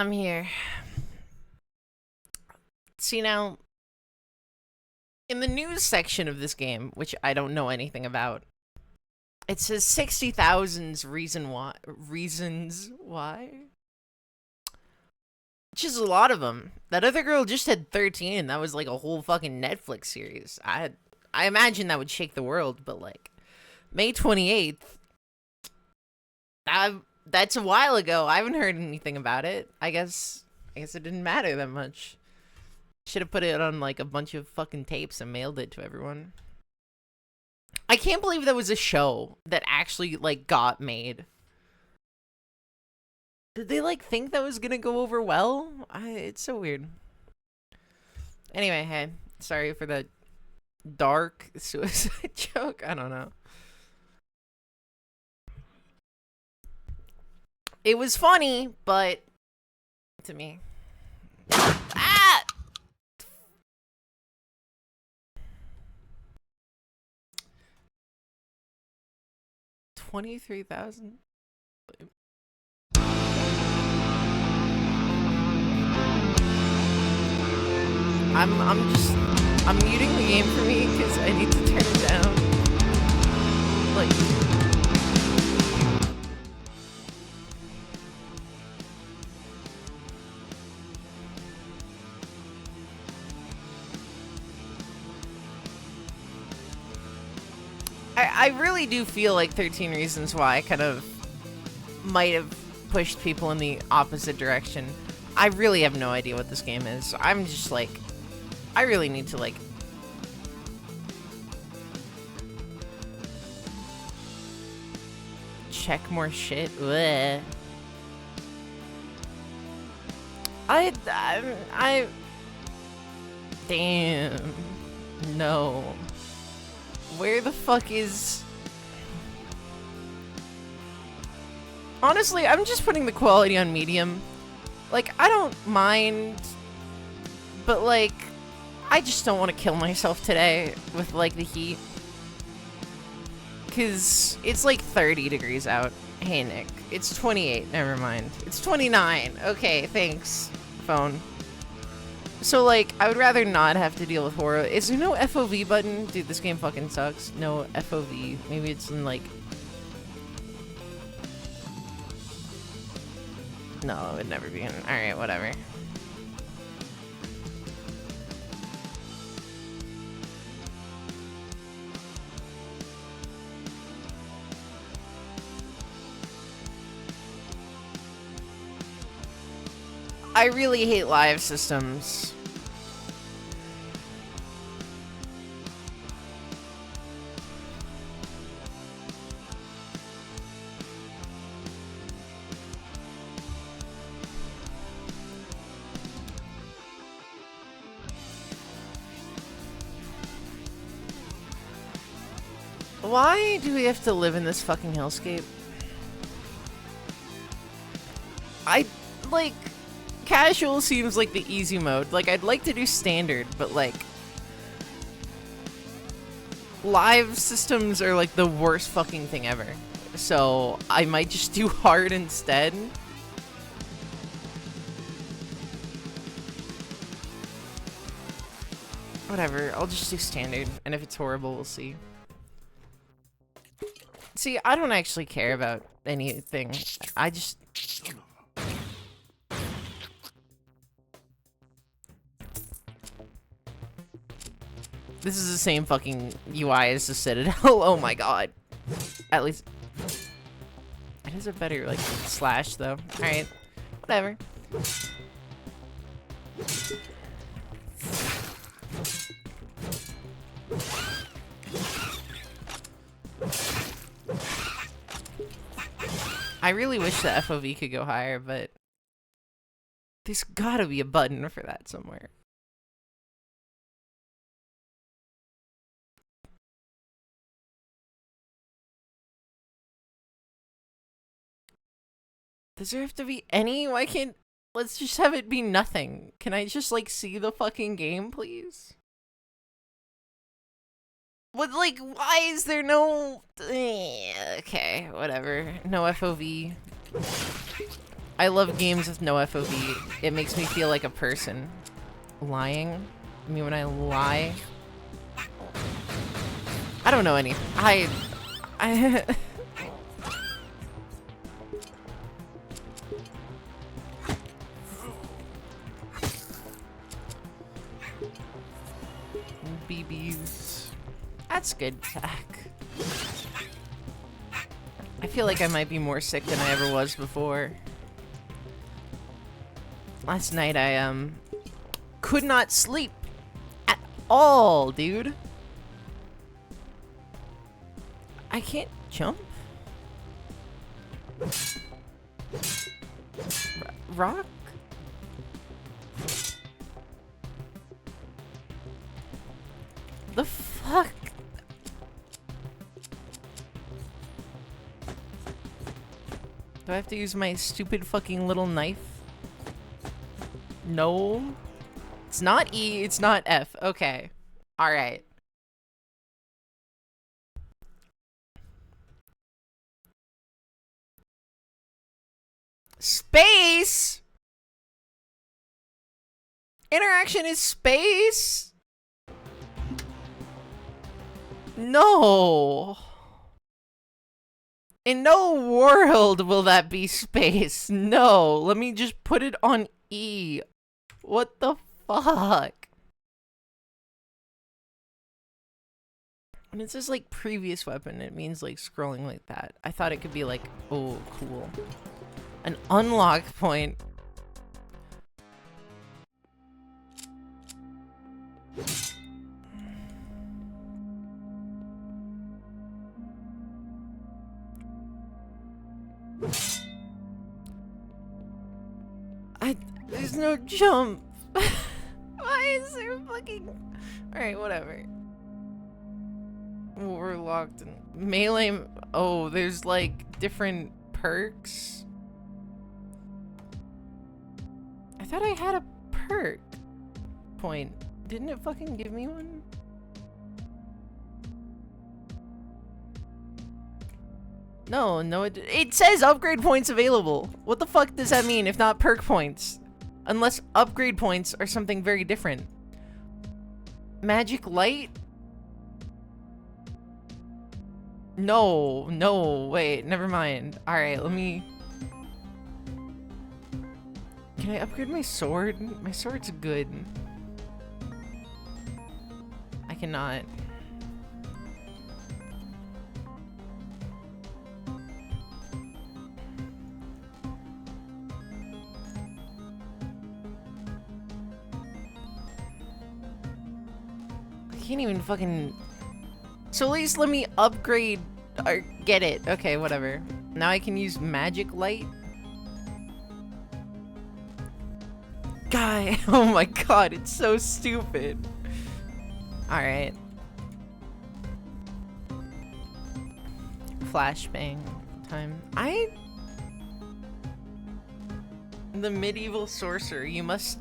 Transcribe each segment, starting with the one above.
I'm here. See now, in the news section of this game, which I don't know anything about, it says 60,000 reasons why, which is a lot of them. That other girl just had 13. That was like a whole fucking Netflix series. I imagine that would shake the world, but like May 28th, that's a while ago. I haven't heard anything about it. I guess it didn't matter that much. Should have put it on like a bunch of fucking tapes and mailed it to everyone. I can't believe that was a show that actually like got made. Did they like think that was gonna go over well? It's so weird. Anyway, hey, sorry for the dark suicide joke. I don't know. It was funny, but to me. Ah! 23,000? I'm muting the game for me because I need to turn it down. Like, I really do feel like 13 Reasons Why kind of might have pushed people in the opposite direction. I really have no idea what this game is. I'm just like, I really need to like check more shit. Blech. I damn, no. Where the fuck is... Honestly, I'm just putting the quality on medium. Like, I don't mind, but like, I just don't want to kill myself today with like the heat. Cause it's like 30 degrees out. Hey Nick, it's 28, never mind. It's 29, okay, thanks, phone. So like, I would rather not have to deal with horror. Is there no FOV button? Dude, this game fucking sucks. No FOV, maybe it's in like... No, it would never be in. Alright, whatever. I really hate live systems. Why do we have to live in this fucking hellscape? Like, casual seems like the easy mode. Like, I'd like to do standard, but like, live systems are like the worst fucking thing ever. So, I might just do hard instead. Whatever, I'll just do standard, and if it's horrible, we'll see. See, I don't actually care about anything. I just... This is the same fucking UI as the Citadel. Oh my god. At least... It has a better, like, slash, though. Alright. Whatever. I really wish the FOV could go higher, but... There's gotta be a button for that somewhere. Does there have to be any? Why can't... Let's just have it be nothing. Can I just, like, see the fucking game, please? What, like, why is there no... Okay, whatever. No FOV. I love games with no FOV. It makes me feel like a person. Lying? I mean, when I lie... I don't know any. I BBs. That's good tech. I feel like I might be more sick than I ever was before. Last night I could not sleep at all, dude. I can't jump. Rock? The fuck? Do I have to use my stupid fucking little knife? No. It's not E, it's not F. Okay. Alright. Space? Interaction is space? No. In no world will that be space. No. Let me just put it on E. What the fuck? When it says like previous weapon, it means like scrolling like that. I thought it could be like, oh, cool. An unlock point. There's no jump. Why is there fucking... Alright, whatever. We're locked in melee. Oh, there's like different perks. I thought I had a perk point. Didn't it fucking give me one? No, it says upgrade points available. What the fuck does that mean if not perk points? Unless upgrade points are something very different. Magic light? No, wait, never mind. Alright, let me... Can I upgrade my sword? My sword's good. I cannot. I can't even fucking... So at least let me upgrade or get it. Okay, whatever. Now I can use magic light. Guy, oh my god, it's so stupid. Alright. Flashbang time. The medieval sorcerer. You must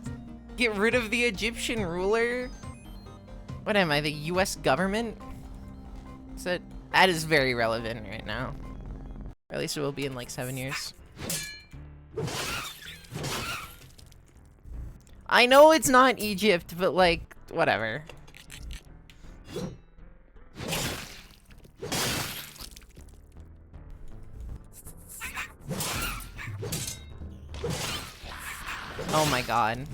get rid of the Egyptian ruler. What am I, the US government? That is very relevant right now. Or at least it will be in like 7 years. I know it's not Egypt, but like, whatever. Oh my god.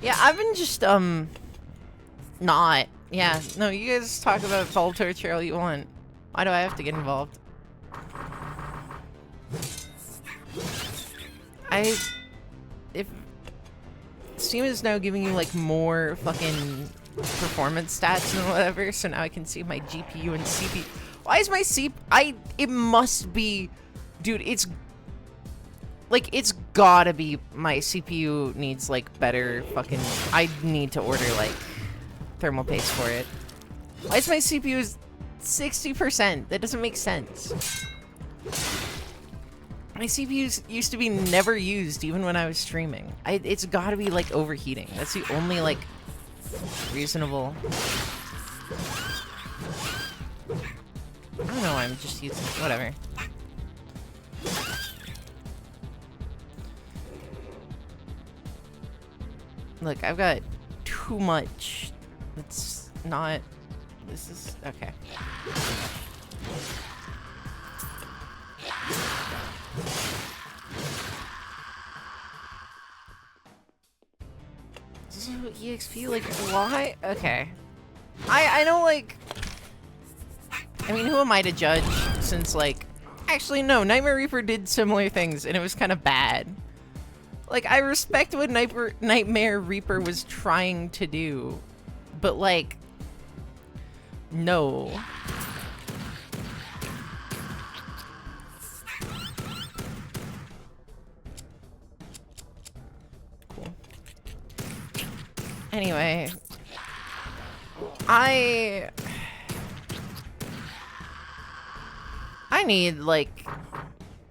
Yeah, I've been just, not. Yeah, no, you guys talk about Fall Torture all you want. Why do I have to get involved? If Steam is now giving you, like, more fucking performance stats and whatever, so now I can see my GPU and CPU. Why is my it must be, dude, it's gotta be my CPU needs like better fucking, I need to order like thermal paste for it. Why is my CPU 60%? That doesn't make sense. My CPUs used to be never used even when I was streaming. It's gotta be like overheating. That's the only like reasonable. know why I'm just using... Whatever. Look, I've got too much. It's not... This is... Okay. This is EXP, like, why? Okay. I know, like... I mean, who am I to judge, since, like... Actually, no, Nightmare Reaper did similar things, and it was kind of bad. Like, I respect what Nightmare Reaper was trying to do, but, like... No. Cool. Anyway... I need, like,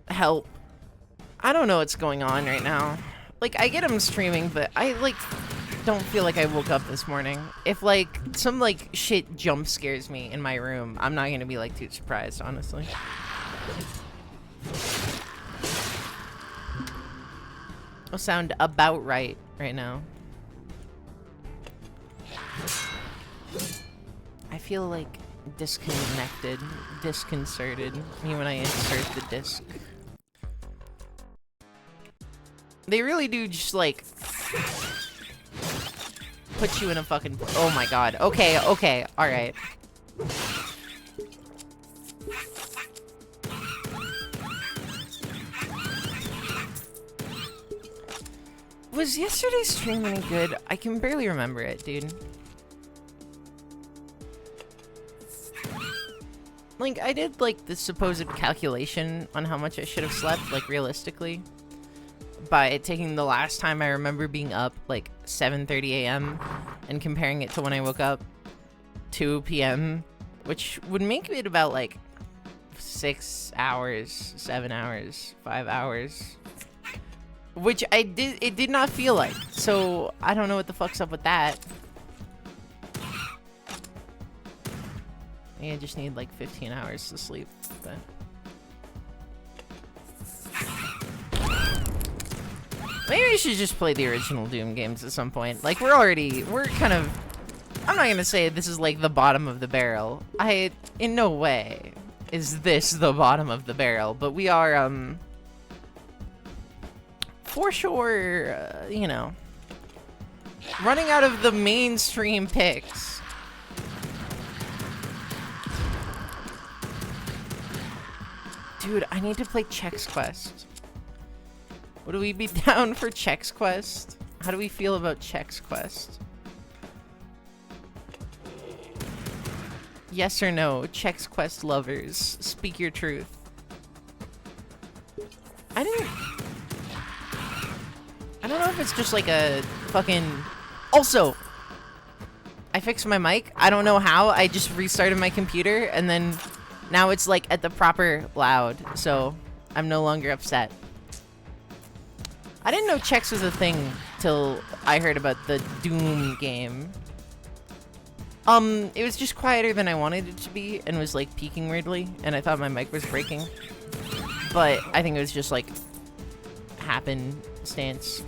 help. I don't know what's going on right now. Like, I get him streaming, but I, like, don't feel like I woke up this morning. If, like, some, like, shit jump scares me in my room, I'm not gonna be, like, too surprised, honestly. I'll sound about right now. I feel, like, disconnected, disconcerted, me when I insert the disc. They really do just, like, put you in a fucking... Oh my god. Okay, okay, alright. Was yesterday's stream any good? I can barely remember it, dude. Like, I did, like, the supposed calculation on how much I should have slept, like, realistically. By taking the last time I remember being up, like, 7:30 a.m. and comparing it to when I woke up, 2 p.m., which would make it about, like, 6 hours, 7 hours, 5 hours. Which it did not feel like. So, I don't know what the fuck's up with that. I just need like 15 hours to sleep, but... Maybe we should just play the original Doom games at some point. Like, we're kind of... I'm not gonna say this is like the bottom of the barrel. In no way is this the bottom of the barrel, but we are, for sure, you know, running out of the mainstream picks. Dude, I need to play Chex Quest. Would we be down for Chex Quest? How do we feel about Chex Quest? Yes or no, Chex Quest lovers, speak your truth. I don't know if it's just like a fucking... Also, I fixed my mic. I don't know how. I just restarted my computer and then now it's like at the proper loud, so I'm no longer upset. I didn't know Chex was a thing till I heard about the Doom game. It was just quieter than I wanted it to be and was like peaking weirdly, and I thought my mic was breaking. But I think it was just like happenstance.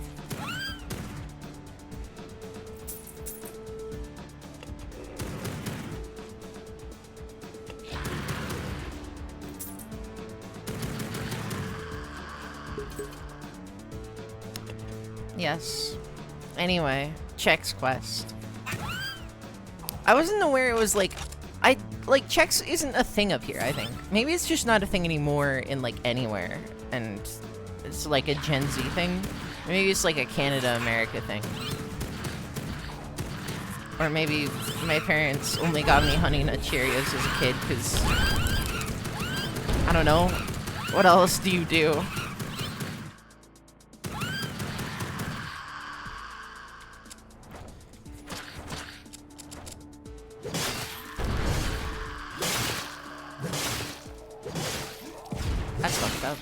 Yes. Anyway, Chex Quest. I wasn't aware it was like... Chex isn't a thing up here, I think. Maybe it's just not a thing anymore in, like, anywhere. And it's, like, a Gen Z thing. Maybe it's, like, a Canada-America thing. Or maybe my parents only got me Honey Nut Cheerios as a kid, because... I don't know. What else do you do? That's fucked up.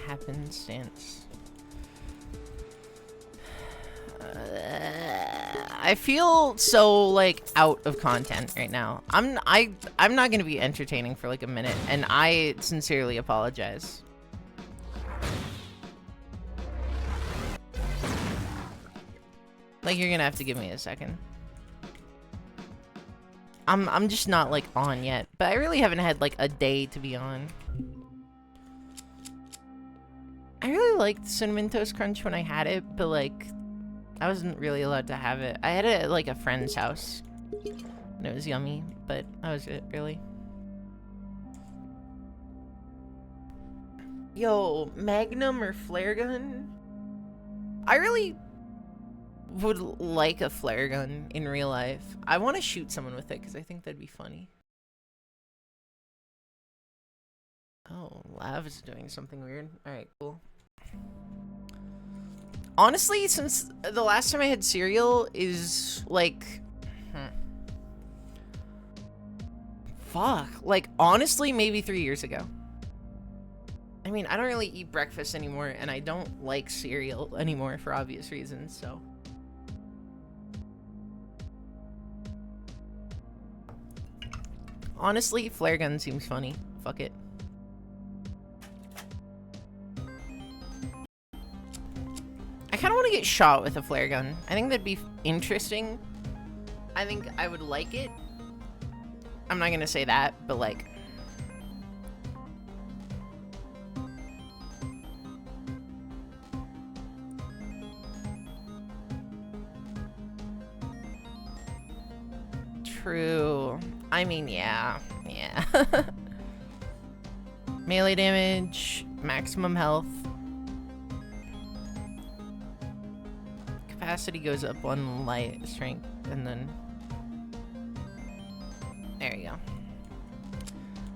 Happenstance. I feel so like out of content right now. I'm not gonna be entertaining for like a minute, and I sincerely apologize. Like, you're gonna have to give me a second. I'm just not like on yet, but I really haven't had like a day to be on. I really liked Cinnamon Toast Crunch when I had it, but like I wasn't really allowed to have it. I had it at like a friend's house, and it was yummy, but that was it, really. Yo, Magnum or flare gun? I really would like a flare gun in real life. I want to shoot someone with it because I think that'd be funny. Oh, Lav's doing something weird. Alright, cool. Honestly, since the last time I had cereal is like... Fuck. Like, honestly, maybe 3 years ago. I mean, I don't really eat breakfast anymore, and I don't like cereal anymore for obvious reasons, so... Honestly, flare gun seems funny. Fuck it. I kind of want to get shot with a flare gun. I think that'd be interesting. I think I would like it. I'm not gonna say that, but like... True. I mean, yeah. Melee damage, maximum health. Capacity goes up one light strength, and then... There you go.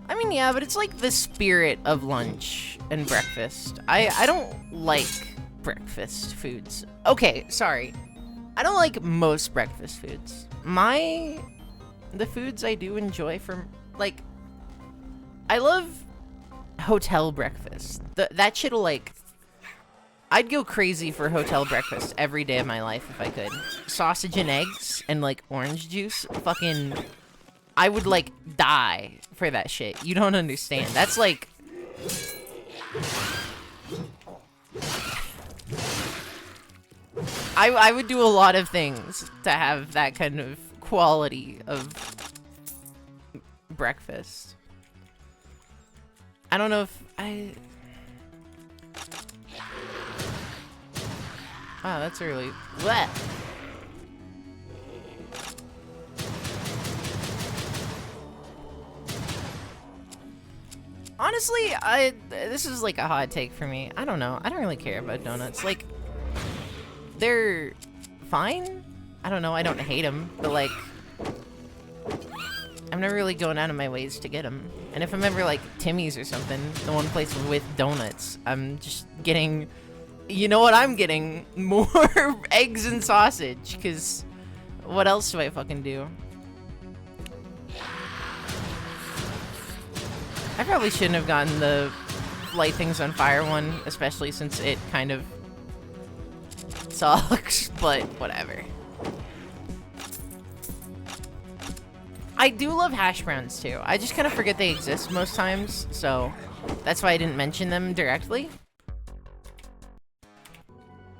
I mean, yeah, but it's like the spirit of lunch and breakfast. I don't like breakfast foods. Okay, sorry. I don't like most breakfast foods. The foods I do enjoy from, like, I love hotel breakfast. That shit'll, like, I'd go crazy for hotel breakfast every day of my life if I could. Sausage and eggs and, like, orange juice. Fucking, I would, like, die for that shit. You don't understand. That's, like... I would do a lot of things to have that kind of quality of breakfast. I don't know if I... Wow, that's really wet. Honestly, this is like a hot take for me. I don't know. I don't really care about donuts. Like, they're fine. I don't know. I don't hate them, but like, I'm never really going out of my ways to get them. And if I'm ever like Timmy's or something, the one place with donuts, I'm just getting, you know what I'm getting? More eggs and sausage, because what else do I fucking do? I probably shouldn't have gotten the light things on fire one, especially since it kind of sucks, but whatever. I do love hash browns too. I just kind of forget they exist most times, so that's why I didn't mention them directly.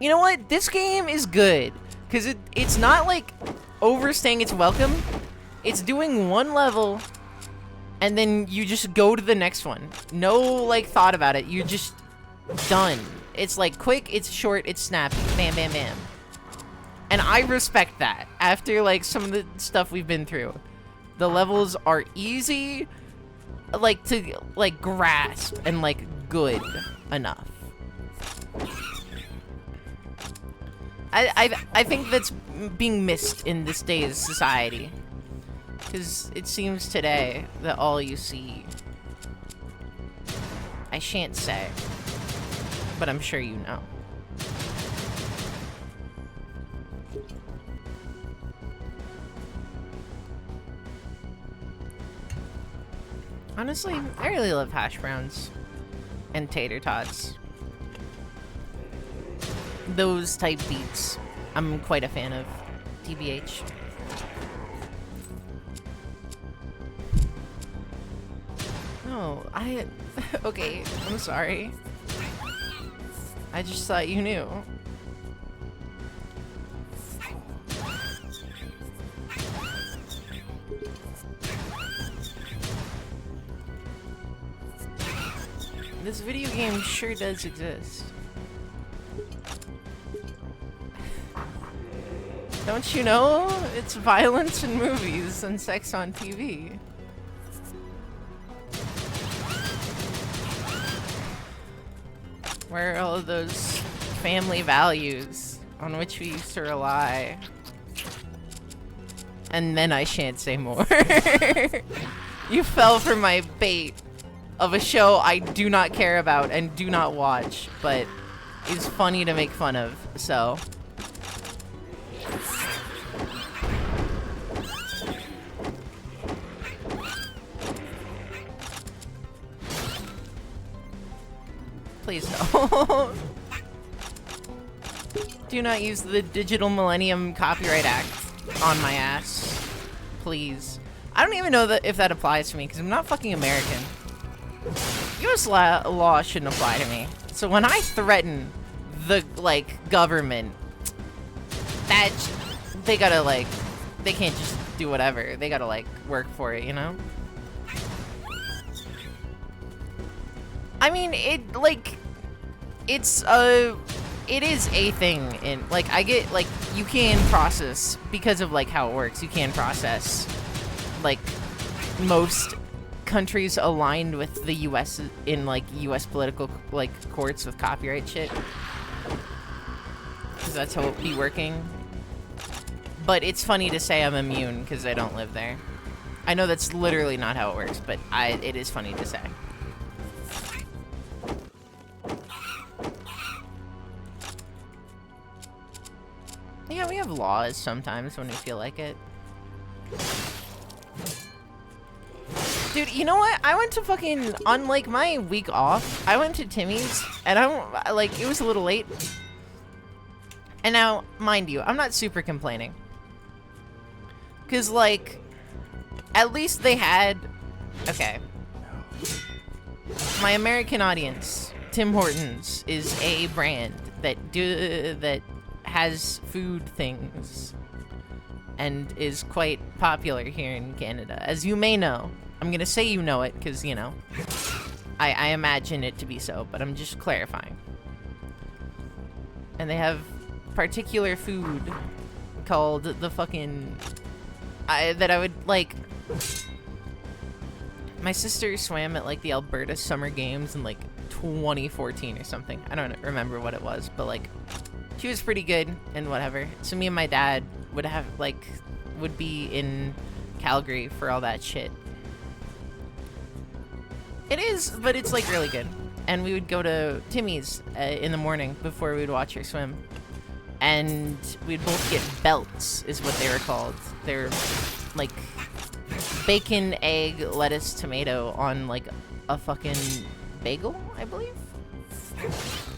You know what? This game is good, because it's not like overstaying its welcome. It's doing one level, and then you just go to the next one. No, like, thought about it. You're just done. It's, like, quick, it's short, it's snappy. Bam, bam, bam. And I respect that after, like, some of the stuff we've been through. The levels are easy, like, to, like, grasp and, like, good enough. I think that's being missed in this day's society. Because it seems today that all you see... I shan't say, but I'm sure you know. Honestly, I really love hash browns and tater tots. Those type beats, I'm quite a fan of. TBH. No, okay, I'm sorry. I just thought you knew. This video game sure does exist. Don't you know? It's violence in movies and sex on TV. Where are all of those family values on which we used to rely? And then I shan't say more. You fell for my bait of a show I do not care about and do not watch, but is funny to make fun of, so. Please don't. Do not use the Digital Millennium Copyright Act on my ass. Please. I don't even know if that applies to me, because I'm not fucking American. US law shouldn't apply to me. So when I threaten the, like, government, that, they gotta, like, they can't just do whatever. They gotta, like, work for it, you know? I mean, it is a thing in, like, I get, like, you can process, because of, like, how it works, you can process, like, most countries aligned with the US in, like, US political, like, courts with copyright shit. Because that's how it be working. But it's funny to say I'm immune, because I don't live there. I know that's literally not how it works, but it is funny to say. Yeah, we have laws sometimes when we feel like it. Dude, you know what? I went to fucking, on, like, my week off, I went to Timmy's, and it was a little late. And now, mind you, I'm not super complaining. Because, like, at least they had, okay. My American audience, Tim Hortons, is a brand that has food things and is quite popular here in Canada, as you may know. I'm gonna say you know it because, you know, I imagine it to be so, but I'm just clarifying. And they have particular food called the fucking that I would like. My sister swam at, like, the Alberta Summer Games in, like, 2014 or something. I don't remember what it was, but, like, she was pretty good and whatever. So me and my dad would be in Calgary for all that shit. It is, but it's, like, really good. And we would go to Timmy's in the morning before we would watch her swim. And we'd both get belts, is what they were called. They're, like, bacon, egg, lettuce, tomato on, like, a fucking bagel, I believe?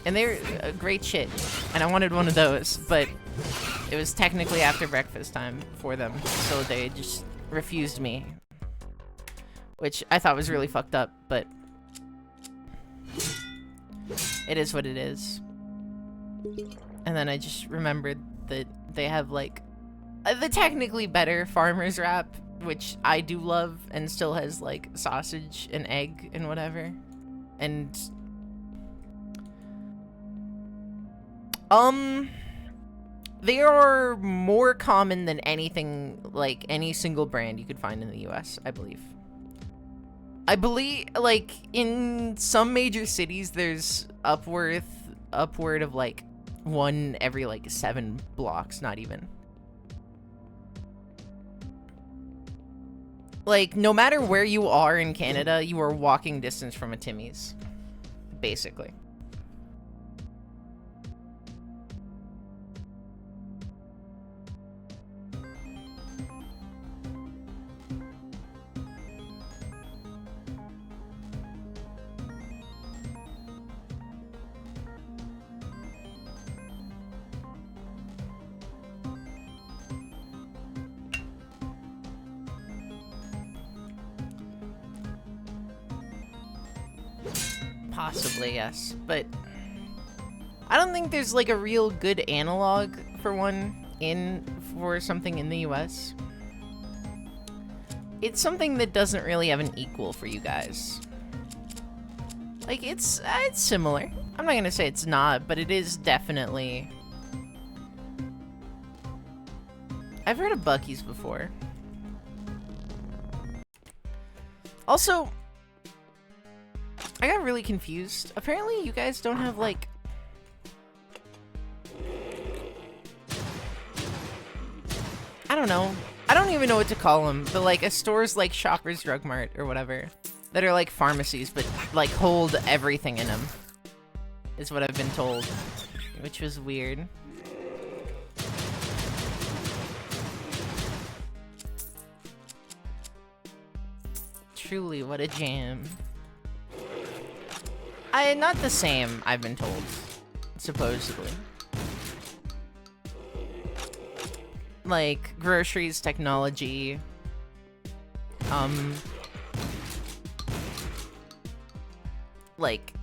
And they're great shit. And I wanted one of those, but it was technically after breakfast time for them, so they just refused me. Which I thought was really fucked up, but it is what it is. And then I just remembered that they have, like, the technically better farmer's wrap, which I do love, and still has, like, sausage and egg and whatever. And they are more common than anything, like, any single brand you could find in the US, I believe. I believe, like, in some major cities, there's upward of, like, one every, like, 7 blocks, not even. Like, no matter where you are in Canada, you are walking distance from a Timmy's, basically. Possibly, yes. But I don't think there's like a real good analog for one for something in the US. It's something that doesn't really have an equal for you guys. Like, it's similar. I'm not gonna say it's not, but it is definitely... I've heard of Buc-ee's before. Also, I got really confused. Apparently, you guys don't have, like... I don't know. I don't even know what to call them, but, like, a store's like Shoppers Drug Mart or whatever. That are like pharmacies, but, like, hold everything in them. Is what I've been told. Which was weird. Truly, what a jam. Not the same, I've been told. Supposedly. Like, groceries, technology. Like,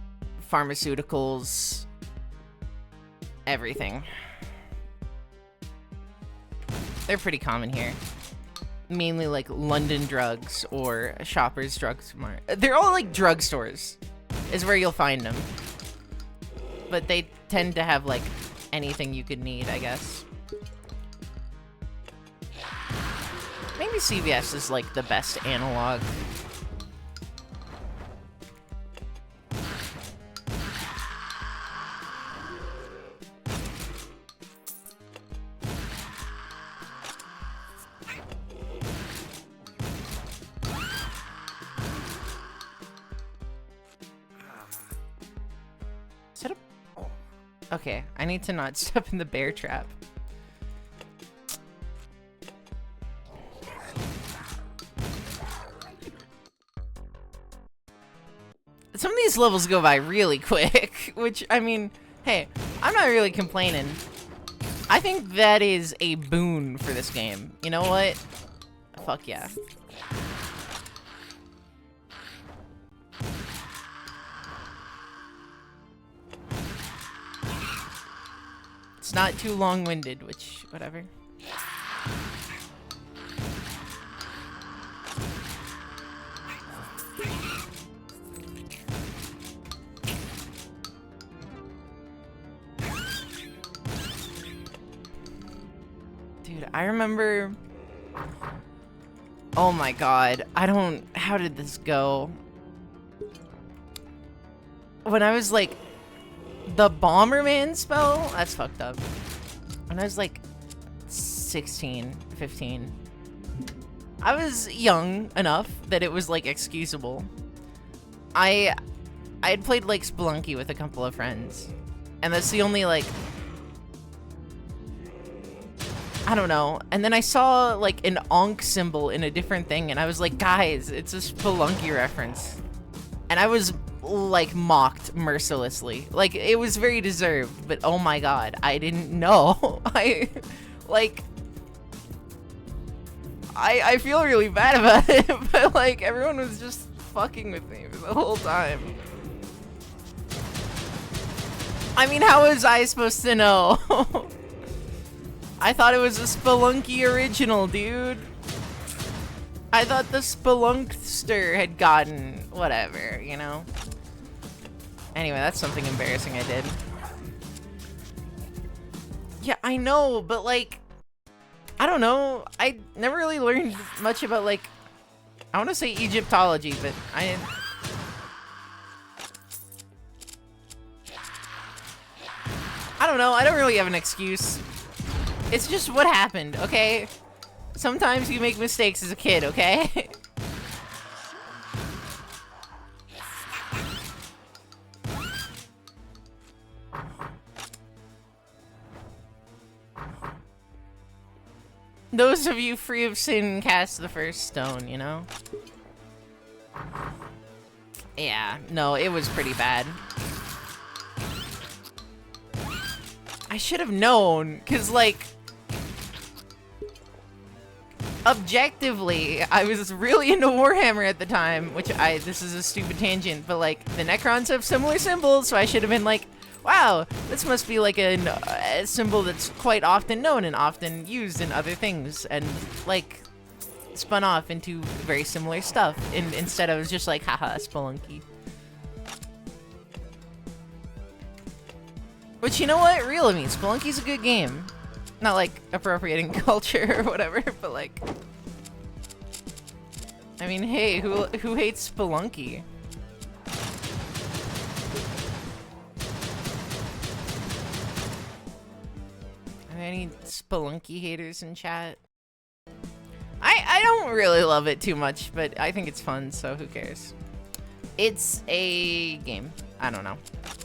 pharmaceuticals. Everything. They're pretty common here. Mainly like London Drugs or Shoppers Drug Mart. They're all like drugstores is where you'll find them. But they tend to have like anything you could need, I guess. Maybe CVS is like the best analog. Okay, I need to not step in the bear trap. Some of these levels go by really quick, which, I mean, hey, I'm not really complaining. I think that is a boon for this game. You know what? Fuck yeah. It's not too long-winded, which, whatever. Dude, I remember... Oh my god, how did this go? When I was like... The Bomberman spell? That's fucked up. When I was like 16, 15. I was young enough that it was like excusable. I had played like Spelunky with a couple of friends. And that's the only like... I don't know. And then I saw like an Onk symbol in a different thing and I was like, guys, it's a Spelunky reference. And I was like mocked mercilessly. Like, it was very deserved, but oh my god, I didn't know. I feel really bad about it, but like everyone was just fucking with me the whole time. I mean, how was I supposed to know? I thought it was a Spelunky original, dude. I thought the Spelunkster had gotten whatever, you know? Anyway, that's something embarrassing I did. Yeah, I know, but like, I don't know. I never really learned much about like, I want to say Egyptology, but I don't know. I don't really have an excuse. It's just what happened, okay? Sometimes you make mistakes as a kid, okay? Those of you free of sin cast the first stone, you know? Yeah, no, it was pretty bad. I should have known, because, like... objectively, I was really into Warhammer at the time, which this is a stupid tangent, but like the Necrons have similar symbols, so I should have been like, wow, this must be like a symbol that's quite often known and often used in other things, and like spun off into very similar stuff. And instead I was just like, haha, Spelunky. Which, you know what? Real of me, Spelunky's a good game. Not like appropriating culture or whatever, but like, I mean, hey, who hates Spelunky? Are there any Spelunky haters in chat? I don't really love it too much, but I think it's fun, so who cares? It's a game. I don't know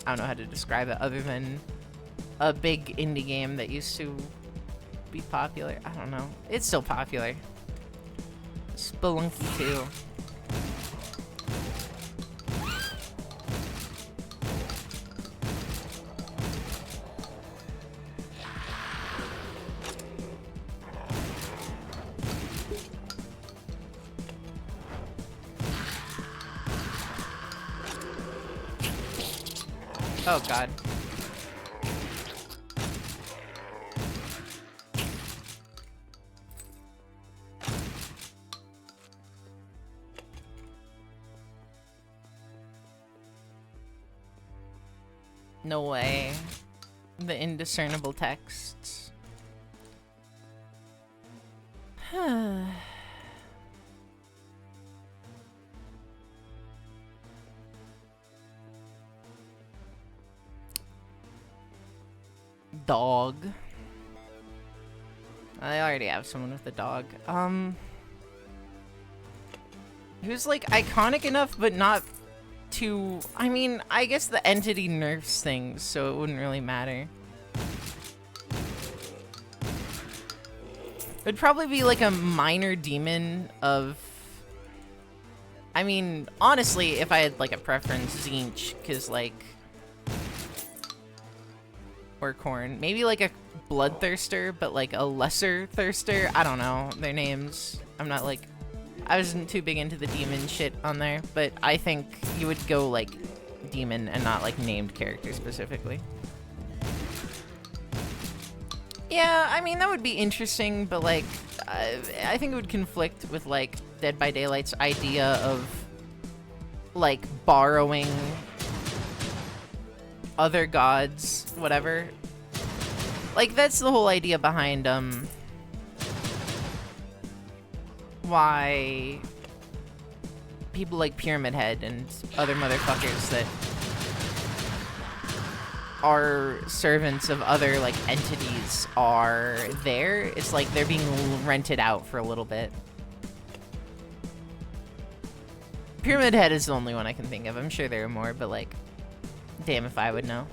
how to describe it other than a big indie game that used to be popular. I don't know. It's still popular. Spelunky 2. Oh god. No way. The indiscernible texts. Dog. I already have someone with a dog. Who's like iconic enough but not too... I mean, I guess the entity nerfs things, so it wouldn't really matter. It'd probably be like a minor demon of... I mean, honestly, if I had like a preference, Zinch, because like... or Corn. Maybe like a Bloodthirster, but like a lesser Thirster. I don't know their names. I'm not like... I wasn't too big into the demon shit on there, but I think you would go like demon and not like named character specifically. Yeah, I mean, that would be interesting, but like, I think it would conflict with like Dead by Daylight's idea of like borrowing other gods, whatever. Like, that's the whole idea behind, why people like Pyramid Head and other motherfuckers that are servants of other like entities are there. It's like they're being rented out for a little bit. Pyramid Head is the only one I can think of. I'm sure there are more, but like, damn if I would know.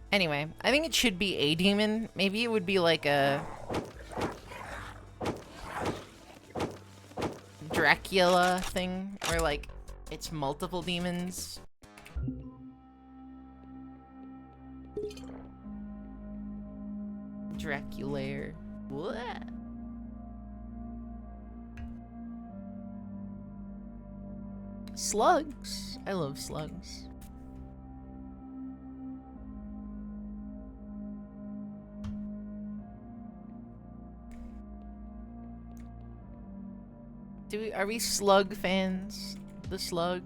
Anyway, I think it should be a demon. Maybe it would be like a Dracula thing, where like it's multiple demons. Draculair. What? Slugs. I love slugs. Are we slug fans? The slug?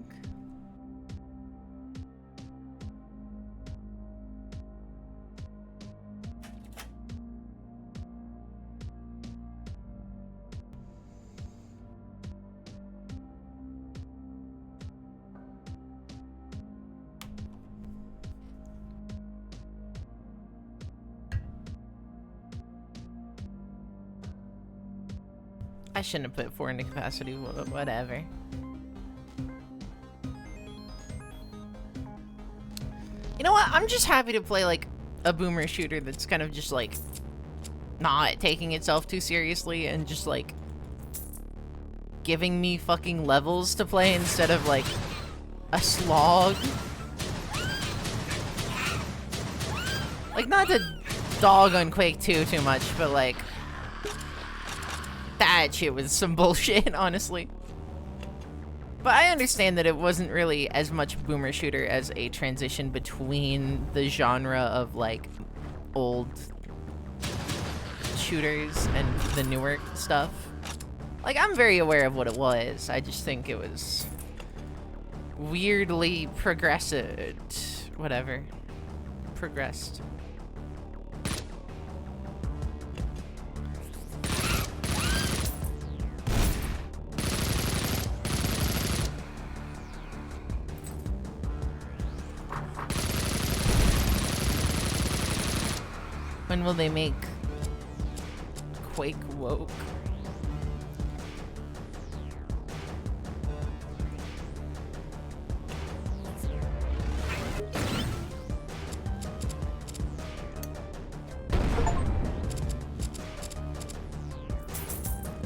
I shouldn't have put 4 into capacity, whatever. You know what? I'm just happy to play like a boomer shooter that's kind of just like not taking itself too seriously and just, like, giving me fucking levels to play instead of, like, a slog. Like, not to dog on Quake 2 too much, but, like, that shit was some bullshit, honestly. But I understand that it wasn't really as much boomer shooter as a transition between the genre of, like, old shooters and the newer stuff. Like, I'm very aware of what it was. I just think it was weirdly progressive. Whatever. Progressed. When will they make Quake woke?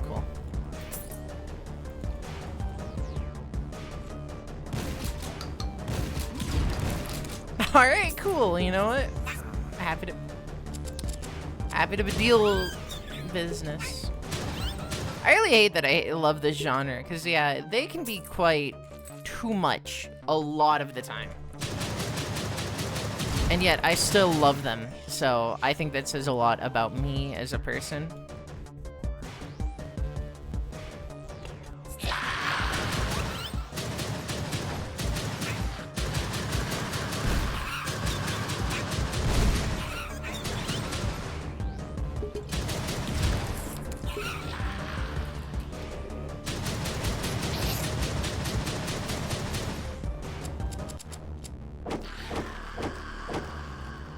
Cool. All right, cool. You know what? Happy to deal business. I really hate that I love this genre, because, yeah, they can be quite too much a lot of the time. And yet, I still love them, so I think that says a lot about me as a person.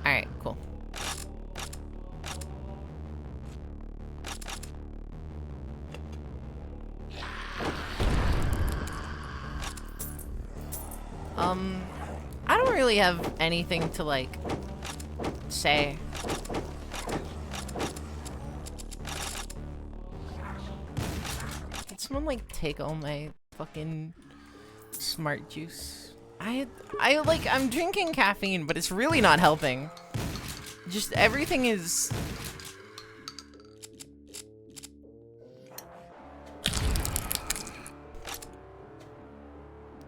Alright, cool. I don't really have anything to, like, say. Did someone, like, take all my fucking smart juice? I'm drinking caffeine, but it's really not helping. Just everything is...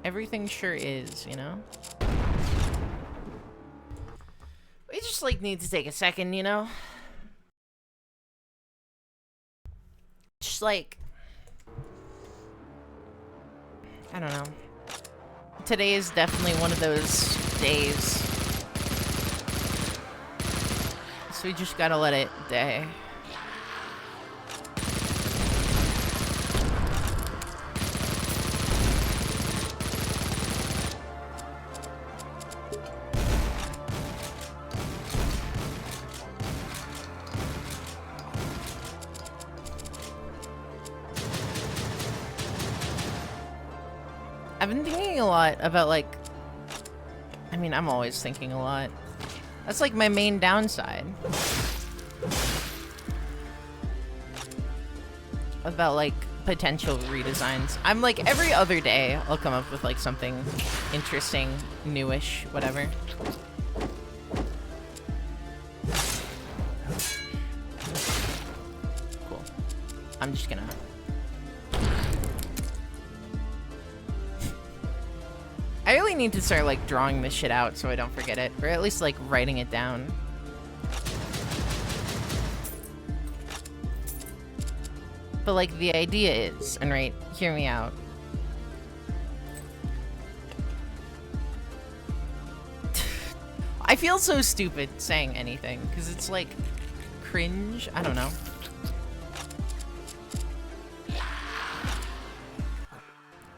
Everything sure is, you know? We just, like, need to take a second, you know? Just, like... I don't know. Today is definitely one of those days. So we just gotta let it day. I've been thinking a lot about, like... I mean, I'm always thinking a lot. That's, like, my main downside. About, like, potential redesigns. I'm, like, every other day, I'll come up with, like, something interesting, newish, whatever. Cool. I'm just gonna... I really need to start, like, drawing this shit out so I don't forget it. Or at least, like, writing it down. But, like, the idea is, and right, hear me out. I feel so stupid saying anything, because it's, like, cringe. I don't know.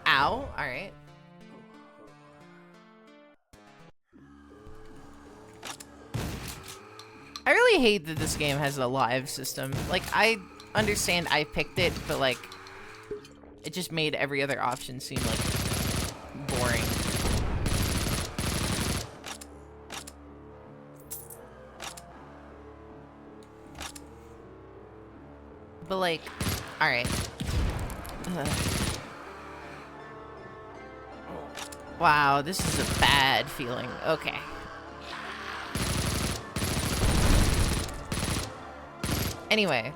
Ow. Alright. I really hate that this game has a live system. Like, I understand I picked it, but, like, it just made every other option seem, like, boring. But like, alright. Wow, this is a bad feeling. Okay. Anyway,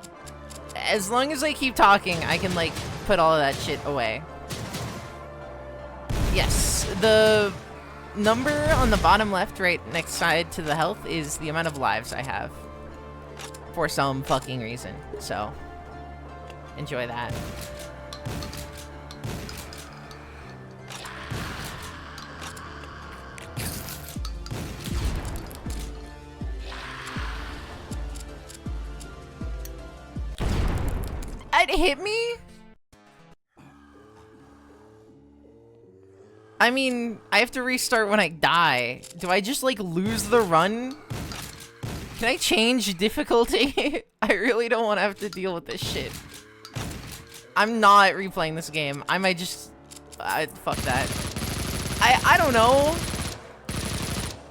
as long as I keep talking, I can, like, put all of that shit away. Yes, the number on the bottom left, right next side to the health is the amount of lives I have. For some fucking reason. So, enjoy that. It hit me? I mean, I have to restart when I die. Do I just, like, lose the run? Can I change difficulty? I really don't want to have to deal with this shit. I'm not replaying this game. I might just... fuck that. I don't know.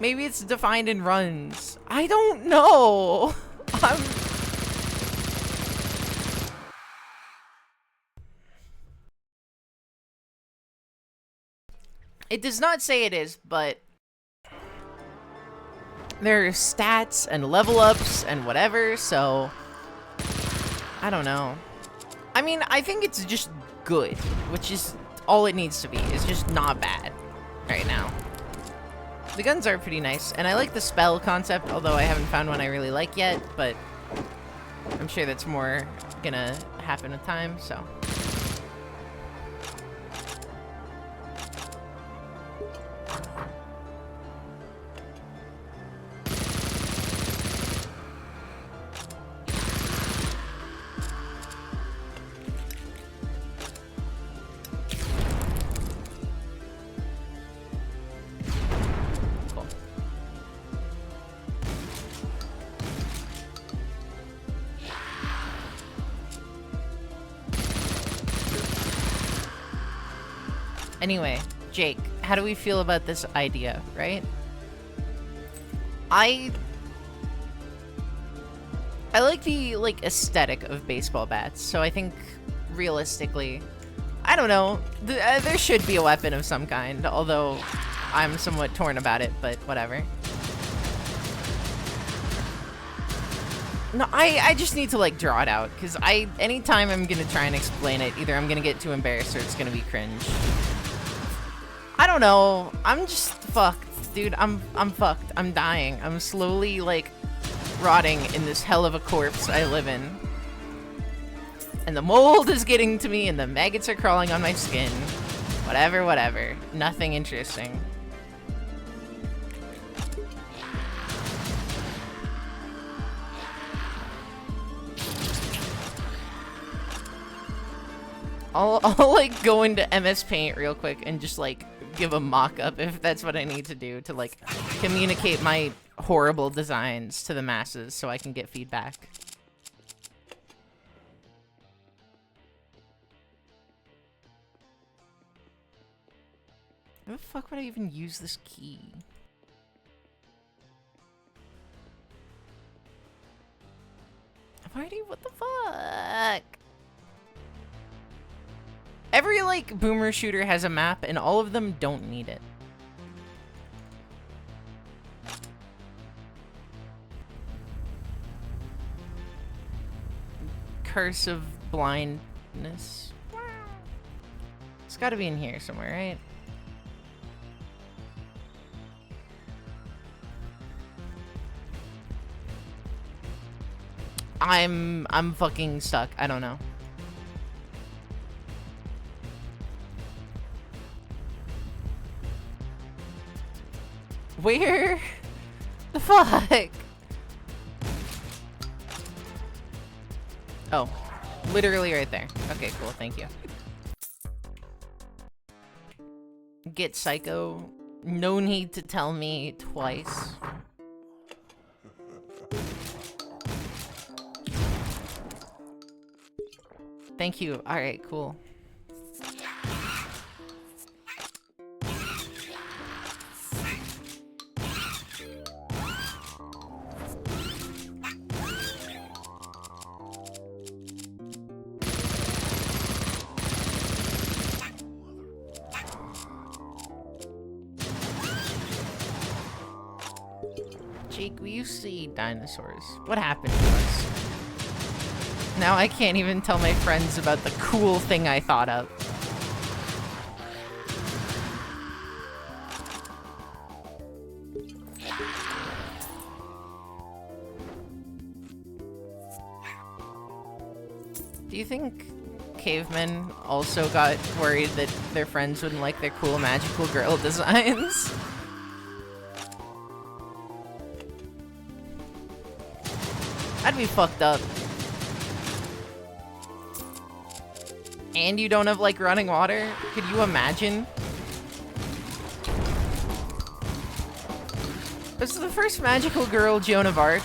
Maybe it's defined in runs. I don't know. It does not say it is, but... there are stats and level ups and whatever, so... I don't know. I mean, I think it's just good, which is all it needs to be. It's just not bad right now. The guns are pretty nice, and I like the spell concept, although I haven't found one I really like yet, but I'm sure that's more gonna happen with time, so... Anyway, Jake, how do we feel about this idea, right? I like the, like, aesthetic of baseball bats, so I think, realistically, I don't know, there should be a weapon of some kind, although I'm somewhat torn about it, but whatever. No, I just need to, like, draw it out, because anytime I'm gonna try and explain it, either I'm gonna get too embarrassed or it's gonna be cringe. I don't know. I'm just fucked, dude. I'm fucked. I'm dying. I'm slowly, like, rotting in this hell of a corpse I live in. And the mold is getting to me, and the maggots are crawling on my skin. Whatever, whatever. Nothing interesting. I'll like, go into MS Paint real quick and just, like, give a mock-up if that's what I need to do to, like, communicate my horrible designs to the masses so I can get feedback. Why the fuck would I even use this key? What the fuck? Every, like, boomer shooter has a map, and all of them don't need it. Curse of blindness. It's gotta be in here somewhere, right? I'm fucking stuck. I don't know. Where the fuck? Oh, literally right there. Okay, cool. Thank you. Get psycho. No need to tell me twice. Thank you. All right, cool. Jake, we used to eat dinosaurs. What happened to us? Now I can't even tell my friends about the cool thing I thought of. Do you think cavemen also got worried that their friends wouldn't like their cool magical girl designs? That'd be fucked up. And you don't have, like, running water? Could you imagine? This is the first magical girl Joan of Arc.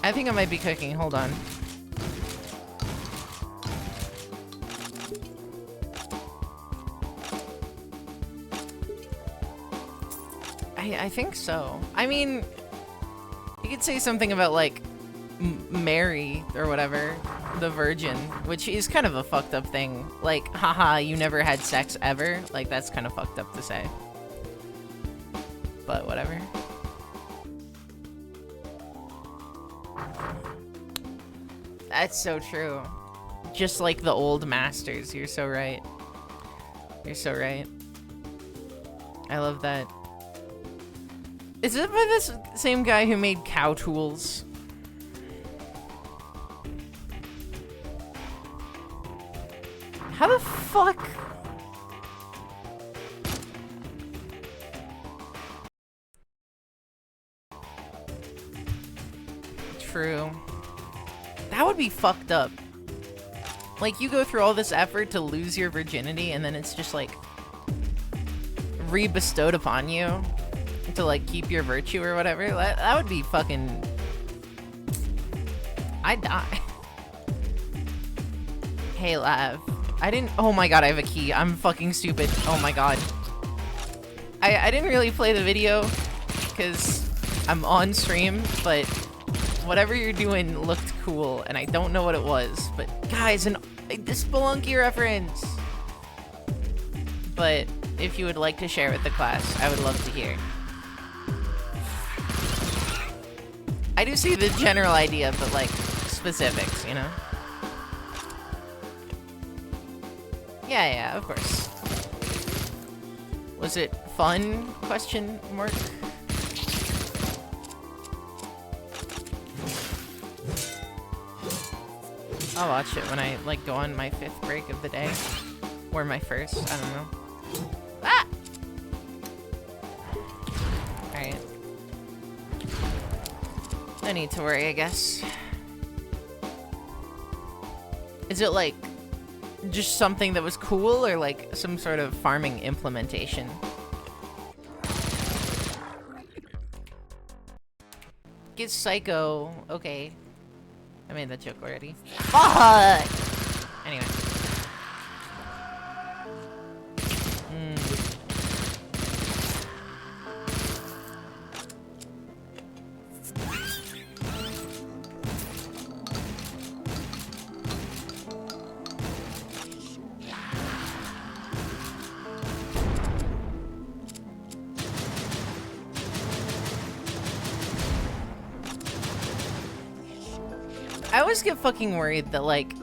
I think I might be cooking. Hold on. I think so. I mean, you could say something about, like, Mary or whatever, the Virgin, which is kind of a fucked up thing. Like, haha, you never had sex ever. Like, that's kind of fucked up to say. But whatever. That's so true. Just like the old masters. You're so right. You're so right. I love that. Is it by this same guy who made cow tools? How the fuck? True. That would be fucked up. Like, you go through all this effort to lose your virginity, and then it's just, like, re-bestowed upon you to, like, keep your virtue or whatever. That would be fucking... I'd die. Hey, Lav. I didn't... Oh my god, I have a key. I'm fucking stupid. Oh my god. I didn't really play the video, because I'm on stream, but... whatever you're doing looked cool, and I don't know what it was, but guys, a Spelunky reference! But if you would like to share with the class, I would love to hear. I do see the general idea, but like, specifics, you know? Yeah, of course. Was it fun? Question mark? I'll watch it when I, like, go on my 5th break of the day. Or my 1st, I don't know. Ah! Alright. No need to worry, I guess. Is it, like, just something that was cool, or, like, some sort of farming implementation? Get psycho. Okay. I made that joke already. Fuck! Anyway. I always get fucking worried that, like...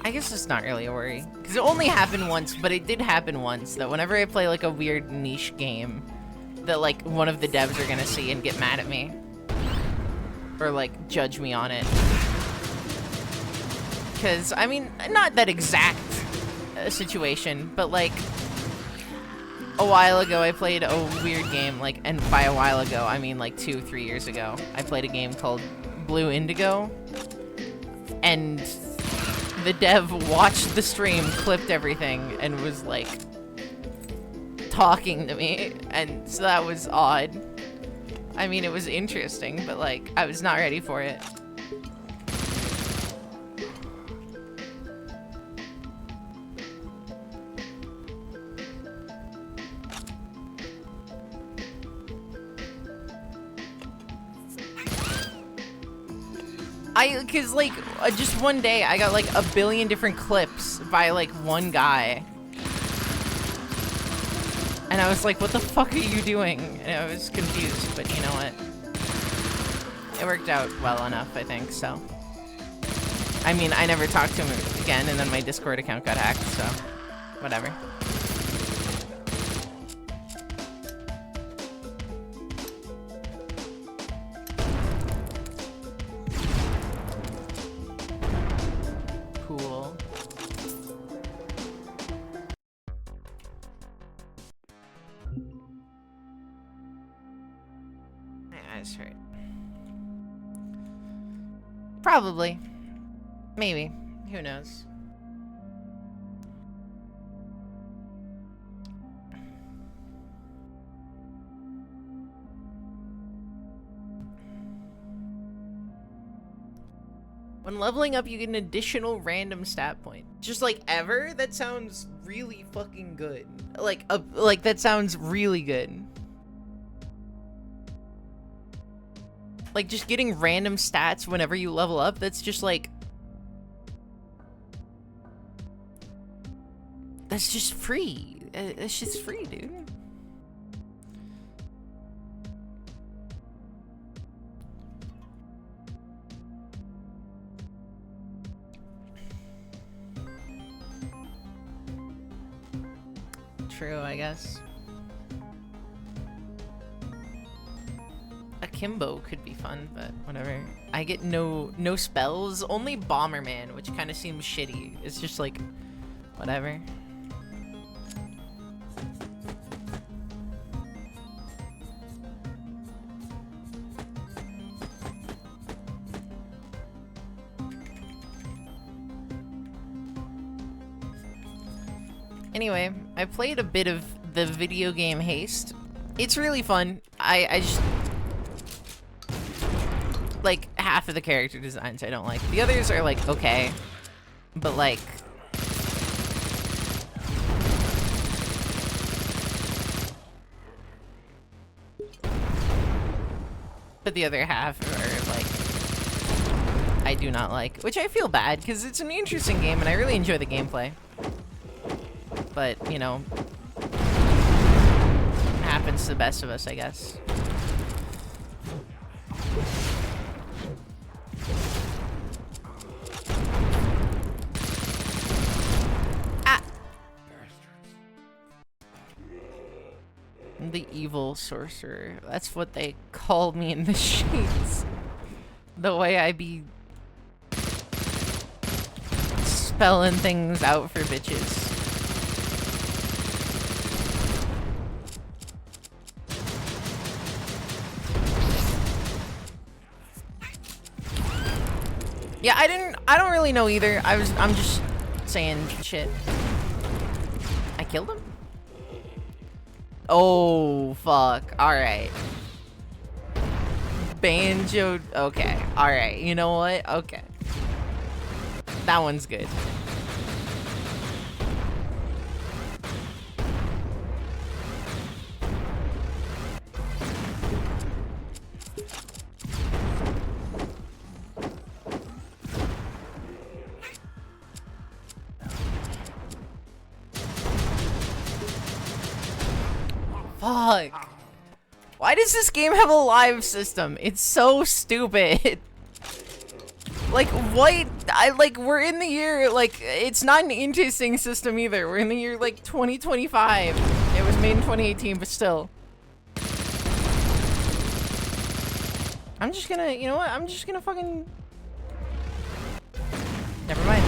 I guess it's not really a worry. Because it only happened once, but it did happen once, that whenever I play, like, a weird niche game, that, like, one of the devs are gonna see and get mad at me. Or, like, judge me on it. Because, I mean, not that exact situation, but, like... a while ago, I played a weird game, like, and by a while ago, I mean, like, 2-3 years ago. I played a game called Blue Indigo, and the dev watched the stream, clipped everything, and was, like, talking to me, and so that was odd. I mean, it was interesting, but, like, I was not ready for it. Cause like, just one day I got like a billion different clips by like one guy. And I was like, what the fuck are you doing? And I was confused, but you know what? It worked out well enough, I think, so. I mean, I never talked to him again, and then my Discord account got hacked, so whatever. Cool. My eyes hurt. Probably. Maybe. Who knows? When leveling up, you get an additional random stat point. Just like ever? That sounds really fucking good. Like that sounds really good. Like just getting random stats whenever you level up, that's just like... That's just free. That's just free, dude. True, I guess. Akimbo could be fun, but whatever. I get no spells, only Bomberman, which kind of seems shitty. It's just like, whatever. Anyway, I played a bit of the video game Haste. It's really fun. I just... Like, half of the character designs I don't like. The others are, like, okay. But, like... But the other half are, like... I do not like. Which I feel bad, because it's an interesting game, and I really enjoy the gameplay. But, you know, happens to the best of us, I guess. Ah! The evil sorcerer. That's what they call me in the sheets. The way I be spelling things out for bitches. Yeah, I don't really know either. I'm just saying shit. I killed him? Oh, fuck. Alright. Banjo, okay. Alright, you know what? Okay. That one's good. Fuck. Why does this game have a live system? It's so stupid. Like, what? We're in the year, like, it's not an interesting system either. We're in the year, like, 2025. It was made in 2018, but still. I'm just gonna, you know what? I'm just gonna fucking... Never mind.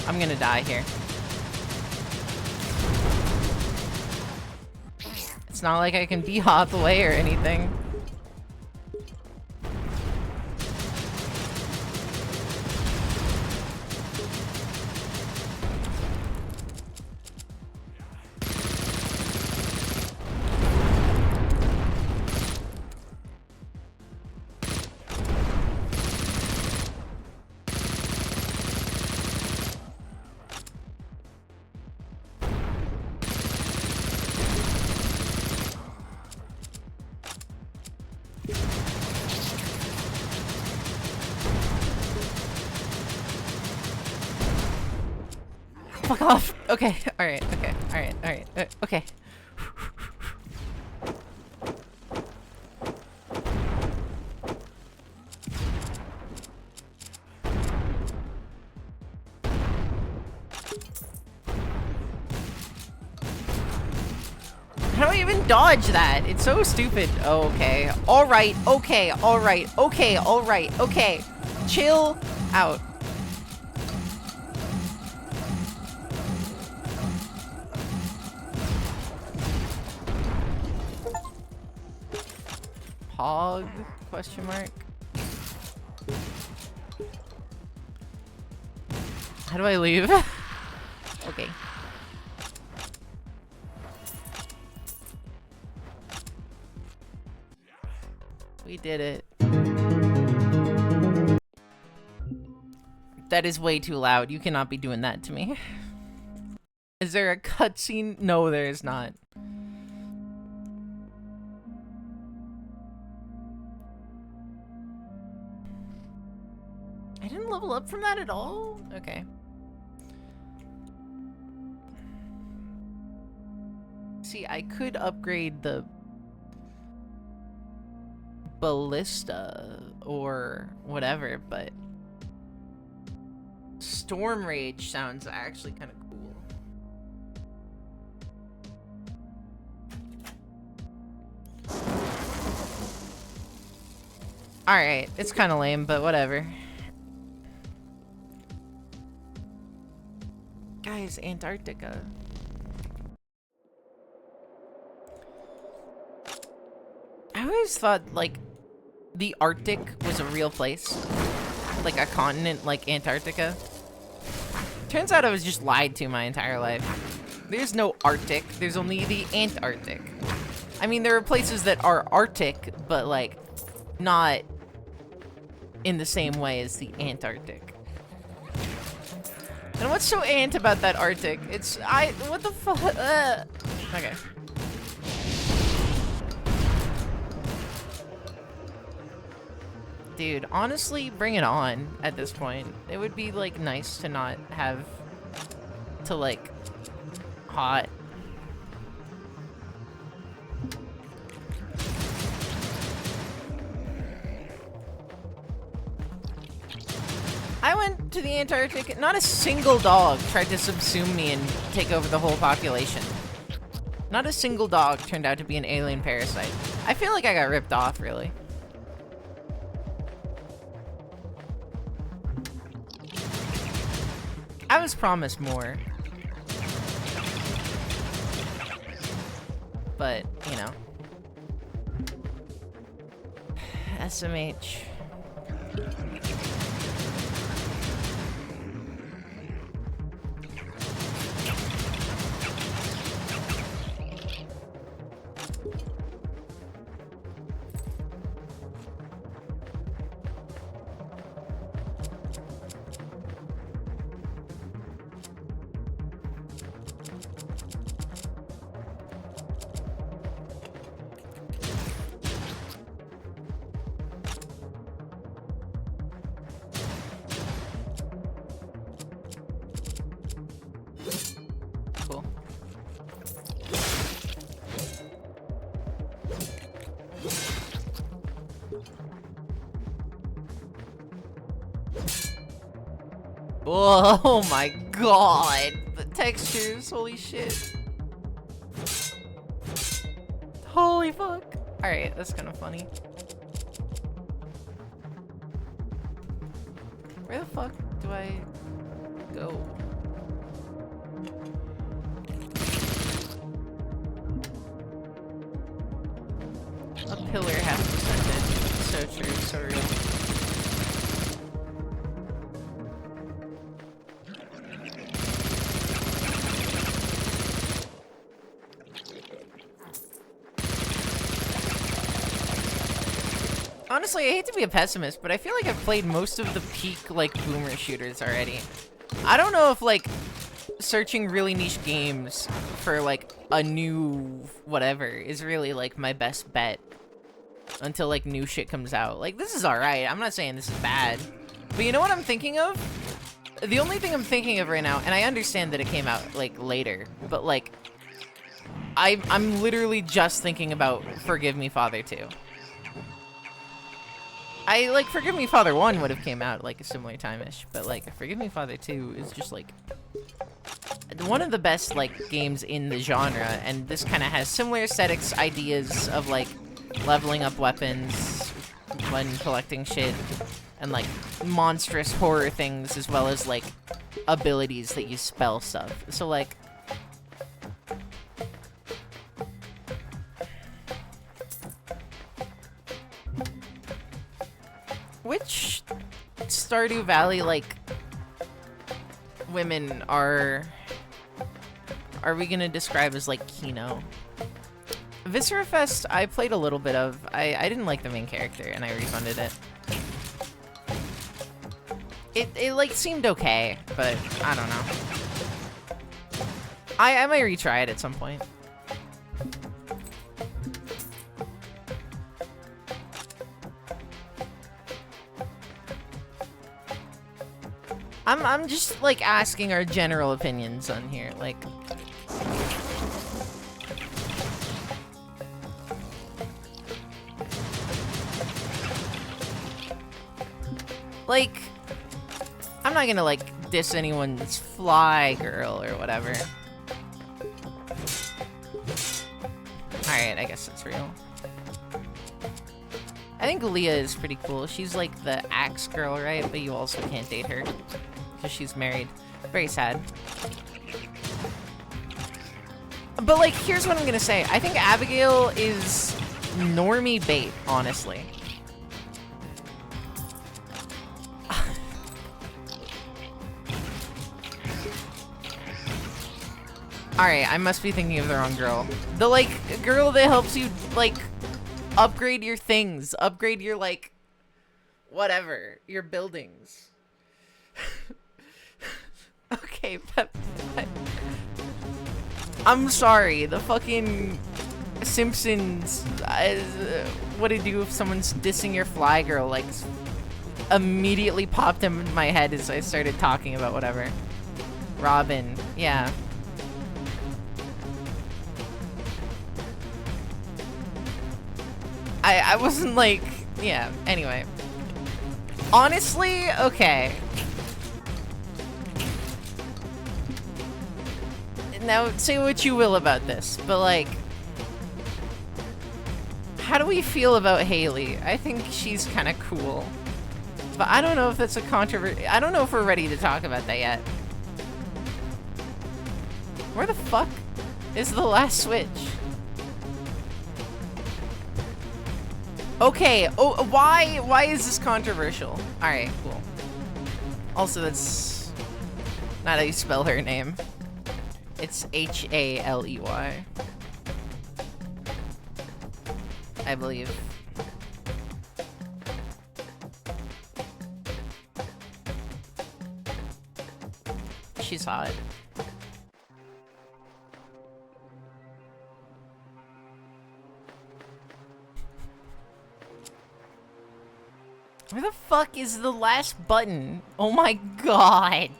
I'm gonna die here. It's not like I can b-hop away or anything. fuck off. Okay, alright, okay, alright, okay. How do I even dodge that? It's so stupid. Oh, okay. Alright, okay, alright, okay, alright, okay. Chill out. Hog? Question mark? How do I leave? Okay. We did it. That is way too loud. You cannot be doing that to me. Is there a cutscene? No, there is not. I didn't level up from that at all? Okay. See, I could upgrade the ballista or whatever, but Storm Rage sounds actually kind of cool. Alright, it's kind of lame, but whatever. Guys, Antarctica. I always thought, like, the Arctic was a real place. Like a continent like Antarctica. Turns out I was just lied to my entire life. There's no Arctic, there's only the Antarctic. I mean, there are places that are Arctic, but, like, not in the same way as the Antarctic. And what's so ant about that Arctic? It's, what the fuck? Okay. Dude, honestly, bring it on at this point. It would be, like, nice to not have to, like, hot. I went to the Antarctic. Not a single dog tried to subsume me and take over the whole population. Not a single dog turned out to be an alien parasite. I feel like I got ripped off, really. I was promised more. But, you know. SMH. Cool. Oh my god! The textures, holy shit. Holy fuck. Alright, that's kind of funny. Where the fuck do I go? A pillar has descended. So true, so real. Honestly, I hate to be a pessimist, but I feel like I've played most of the peak, like, boomer shooters already. I don't know if, like, searching really niche games for, like, a new whatever is really, like, my best bet until, like, new shit comes out. Like, this is alright. I'm not saying this is bad. But you know what I'm thinking of? The only thing I'm thinking of right now, and I understand that it came out, like, later, but, like, I'm literally just thinking about Forgive Me, Father 2. Like, Forgive Me, Father 1 would have came out, like, a similar time-ish, but, like, Forgive Me, Father 2 is just, like, one of the best, like, games in the genre, and this kind of has similar aesthetics, ideas of, like, leveling up weapons when collecting shit, and, like, monstrous horror things, as well as, like, abilities that use spell stuff. So, like... Which Stardew Valley, like, women are we gonna describe as, like, Kino? Viscera Fest, I played a little bit of. I didn't like the main character, and I refunded it. It like, seemed okay, but I don't know. I might retry it at some point. I'm just, like, asking our general opinions on here, like... Like, I'm not gonna, like, diss anyone's fly girl or whatever. Alright, I guess that's real. I think Leah is pretty cool. She's, like, the axe girl, right? But you also can't date her, because she's married. Very sad. But, like, here's what I'm gonna say. I think Abigail is normie bait, honestly. Alright, I must be thinking of the wrong girl. The, like, girl that helps you, like, upgrade your things. Upgrade your, like, whatever. Your buildings. Okay, but I'm sorry. The fucking Simpsons, what to do if someone's dissing your fly girl, like, immediately popped in my head as I started talking about whatever. Robin, yeah. I wasn't like, yeah, anyway. Honestly, okay. Now, say what you will about this, but like, how do we feel about Haley? I think she's kind of cool. But I don't know if that's a controversy. I don't know if we're ready to talk about that yet. Where the fuck is the last switch? Okay, oh, why is this controversial? Alright, cool. Also, that's not how you spell her name. It's Haley. I believe. She's hot. Where the fuck is the last button? Oh my god.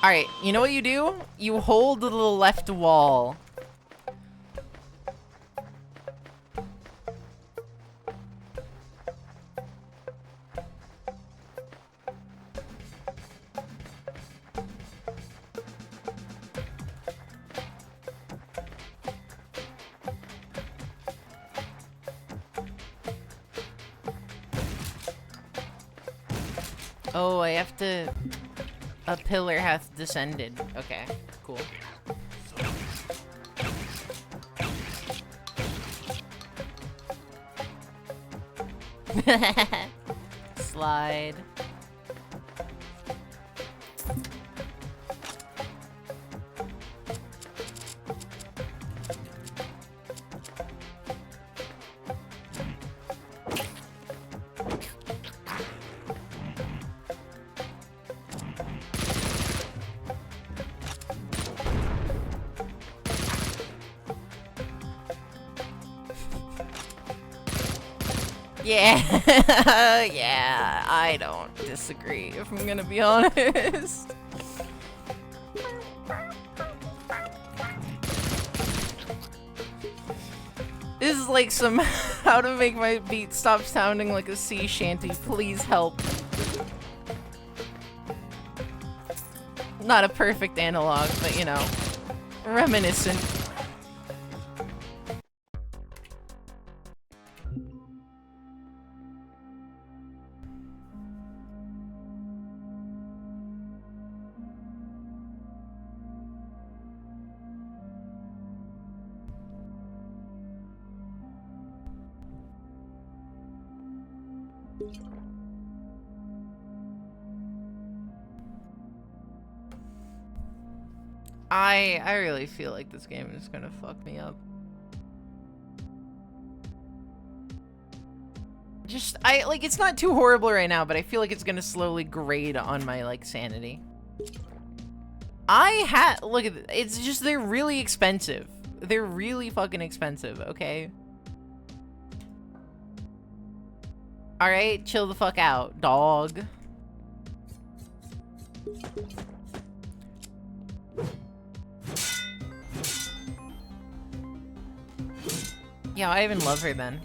Alright, you know what you do? You hold the left wall. Oh, I have to... A pillar hath descended. Okay, cool. Slide. Yeah, yeah, I don't disagree, if I'm gonna be honest. This is like some how to make my beat stop sounding like a sea shanty. Please help. Not a perfect analog, but you know, reminiscent. I really feel like this game is gonna fuck me up. Just, like, it's not too horrible right now, but I feel like it's gonna slowly grade on my, like, sanity. Look at it, it's just, they're really expensive. They're really fucking expensive, okay? Alright, chill the fuck out, dog. Yeah, I even love her then.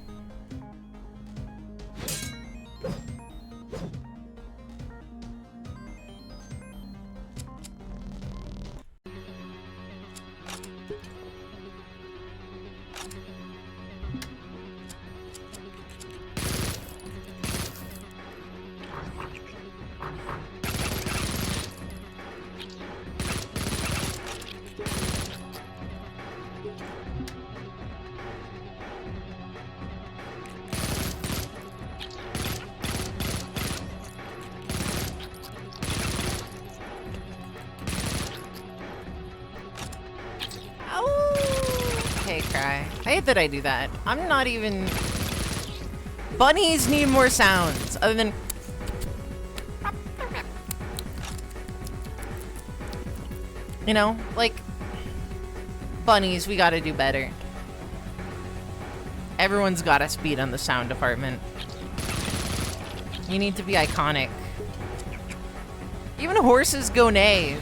Cry. I hate that I do that. I'm not even... Bunnies need more sounds, other than... You know, like... Bunnies, we gotta do better. Everyone's got us beat on the sound department. You need to be iconic. Even horses go neigh.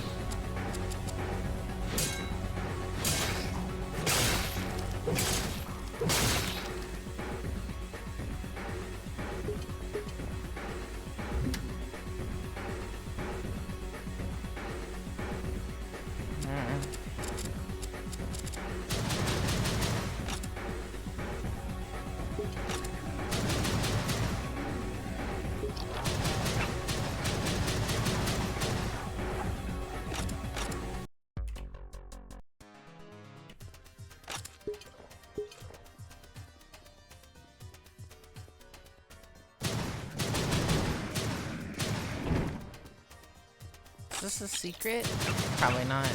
Is this a secret? Probably not.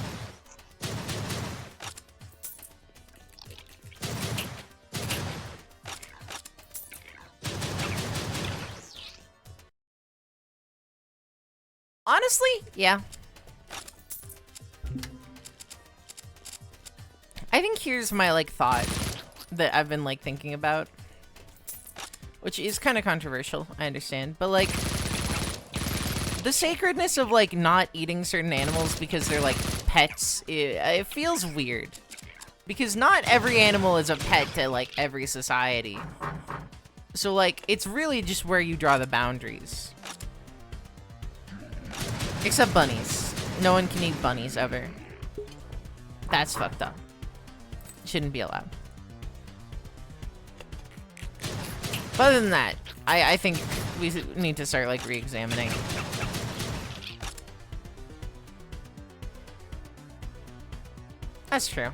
Honestly, yeah. I think here's my, like, thought that I've been, like, thinking about. Which is kind of controversial, I understand. But, like, the sacredness of, like, not eating certain animals because they're, like, pets, it feels weird. Because not every animal is a pet to, like, every society. So, like, it's really just where you draw the boundaries. Except bunnies. No one can eat bunnies ever. That's fucked up. Shouldn't be allowed. But other than that, I think we need to start, like, re-examining. That's true.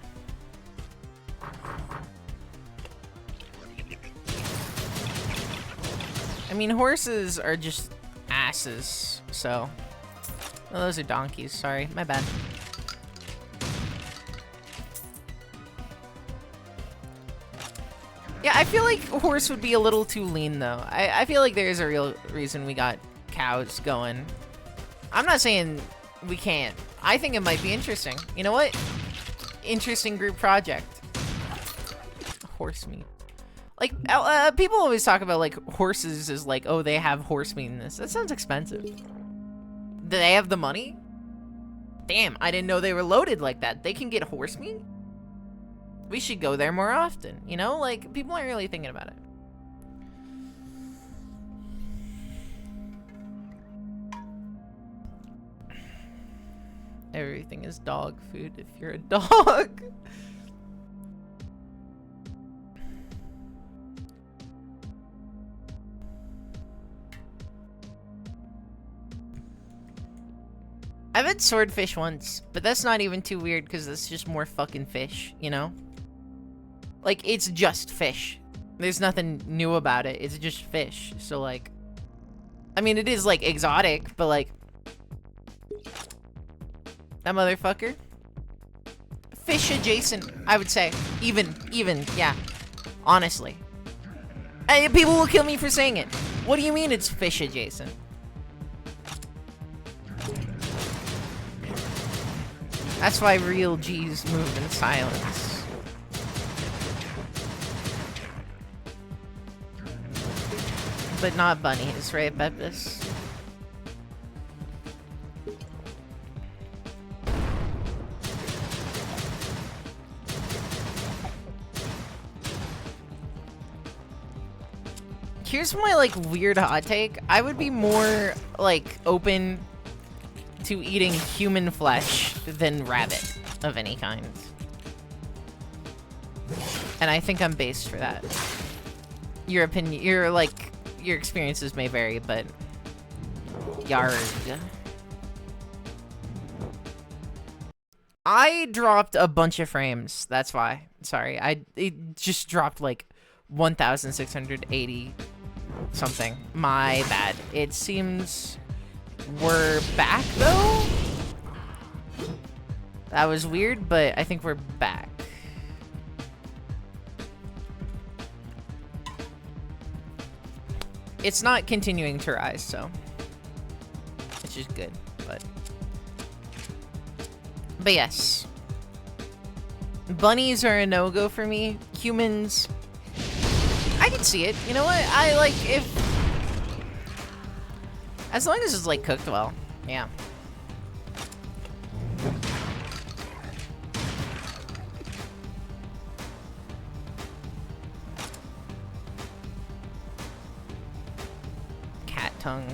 I mean, horses are just asses, so... Oh, those are donkeys, sorry. My bad. Yeah, I feel like a horse would be a little too lean, though. I feel like there's a real reason we got cows going. I'm not saying we can't. I think it might be interesting. You know what? Interesting group project. Horse meat. Like, people always talk about, like, horses as, like, oh, they have horse meat in this. That sounds expensive. Do they have the money? Damn, I didn't know they were loaded like that. They can get horse meat? We should go there more often, you know? Like, people aren't really thinking about it. Everything is dog food if you're a dog. I've had swordfish once, but that's not even too weird because that's just more fucking fish, you know? Like, it's just fish. There's nothing new about it. It's just fish. So, like, I mean, it is, like, exotic, but, like, that motherfucker. Fish adjacent, I would say. Even, yeah. Honestly. And people will kill me for saying it. What do you mean it's fish adjacent? That's why real G's move in silence. But not bunnies, right, Beppis? Here's my, like, weird hot take. I would be more, like, open to eating human flesh than rabbit of any kind. And I think I'm based for that. Your opinion, your experiences may vary, but yarg. I dropped a bunch of frames, that's why. Sorry, it just dropped like 1,680 something. My bad. It seems we're back though? That was weird, but I think we're back. It's not continuing to rise, so which is good, but yes. Bunnies are a no-go for me. Humans, I can see it. You know what? I like as long as it's like cooked well. Yeah. Cat tongue.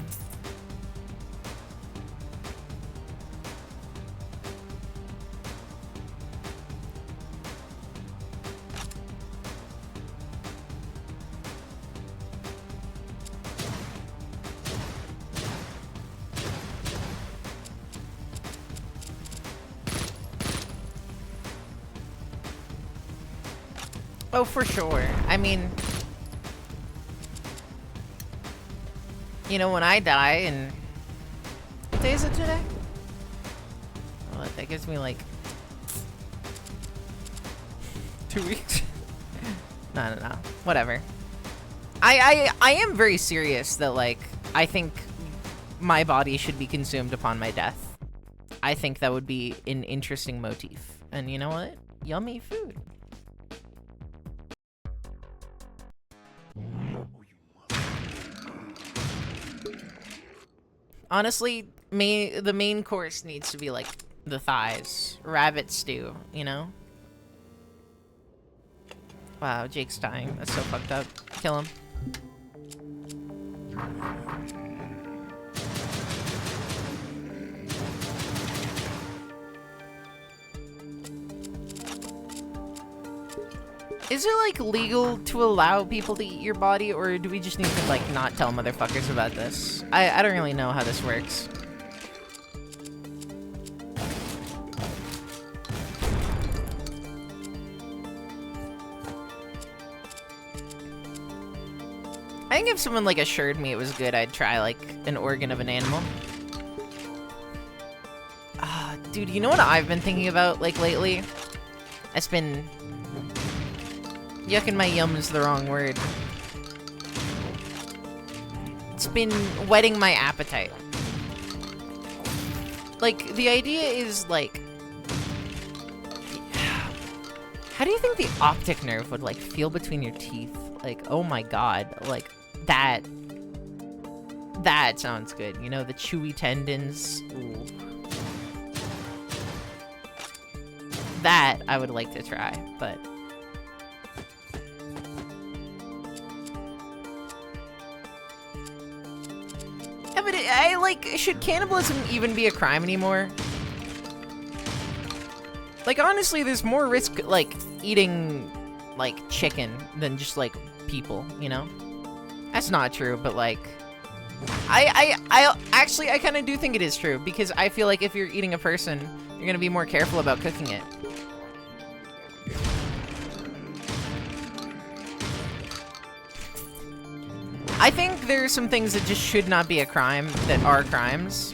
Oh, for sure. I mean, you know, when I die and... What day is it today? Well, that gives me, like... 2 weeks? No. Whatever. I am very serious that, like, I think my body should be consumed upon my death. I think that would be an interesting motif. And you know what? Yummy food. Honestly, the main course needs to be like the thighs, rabbit stew, you know? Wow, Jake's dying. That's so fucked up. Kill him. Is it, like, legal to allow people to eat your body, or do we just need to, like, not tell motherfuckers about this? I don't really know how this works. I think if someone, like, assured me it was good, I'd try, like, an organ of an animal. Dude, you know what I've been thinking about, like, lately? It's been... Yucking my yum is the wrong word. It's been whetting my appetite. Like, the idea is, like... How do you think the optic nerve would, like, feel between your teeth? Like, oh my god, like, that sounds good. You know, the chewy tendons. Ooh. That I would like to try, but... Yeah, but should cannibalism even be a crime anymore? Like, honestly, there's more risk, like, eating, like, chicken than just, like, people, you know? That's not true, but, like... Actually, I kind of do think it is true, because I feel like if you're eating a person, you're gonna be more careful about cooking it. I think there are some things that just should not be a crime that are crimes.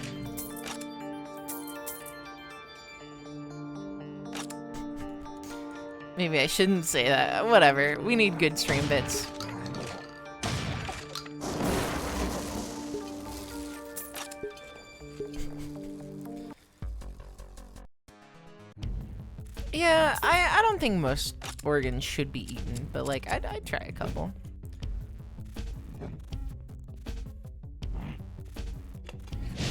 Maybe I shouldn't say that. Whatever. We need good stream bits. Yeah, I don't think most organs should be eaten, but like I'd try a couple.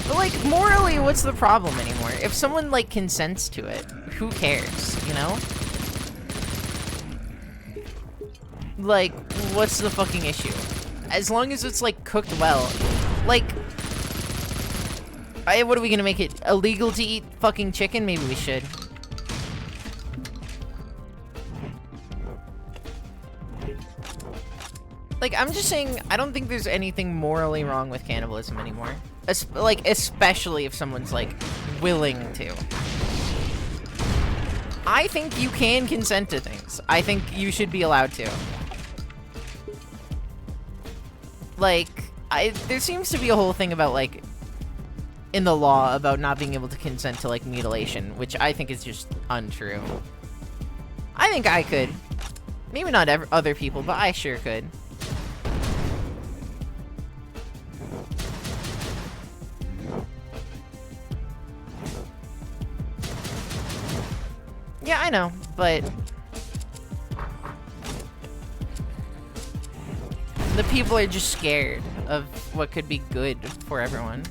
But like morally, what's the problem anymore? If someone like consents to it, who cares, you know? Like, what's the fucking issue? As long as it's like cooked well. Like, what are we gonna make it illegal to eat fucking chicken? Maybe we should. Like, I'm just saying, I don't think there's anything morally wrong with cannibalism anymore. Especially if someone's, like, willing to. I think you can consent to things. I think you should be allowed to. Like, there seems to be a whole thing about, like, in the law about not being able to consent to, like, mutilation, which I think is just untrue. I think I could. Maybe not other people, but I sure could. Yeah, I know, but the people are just scared of what could be good for everyone.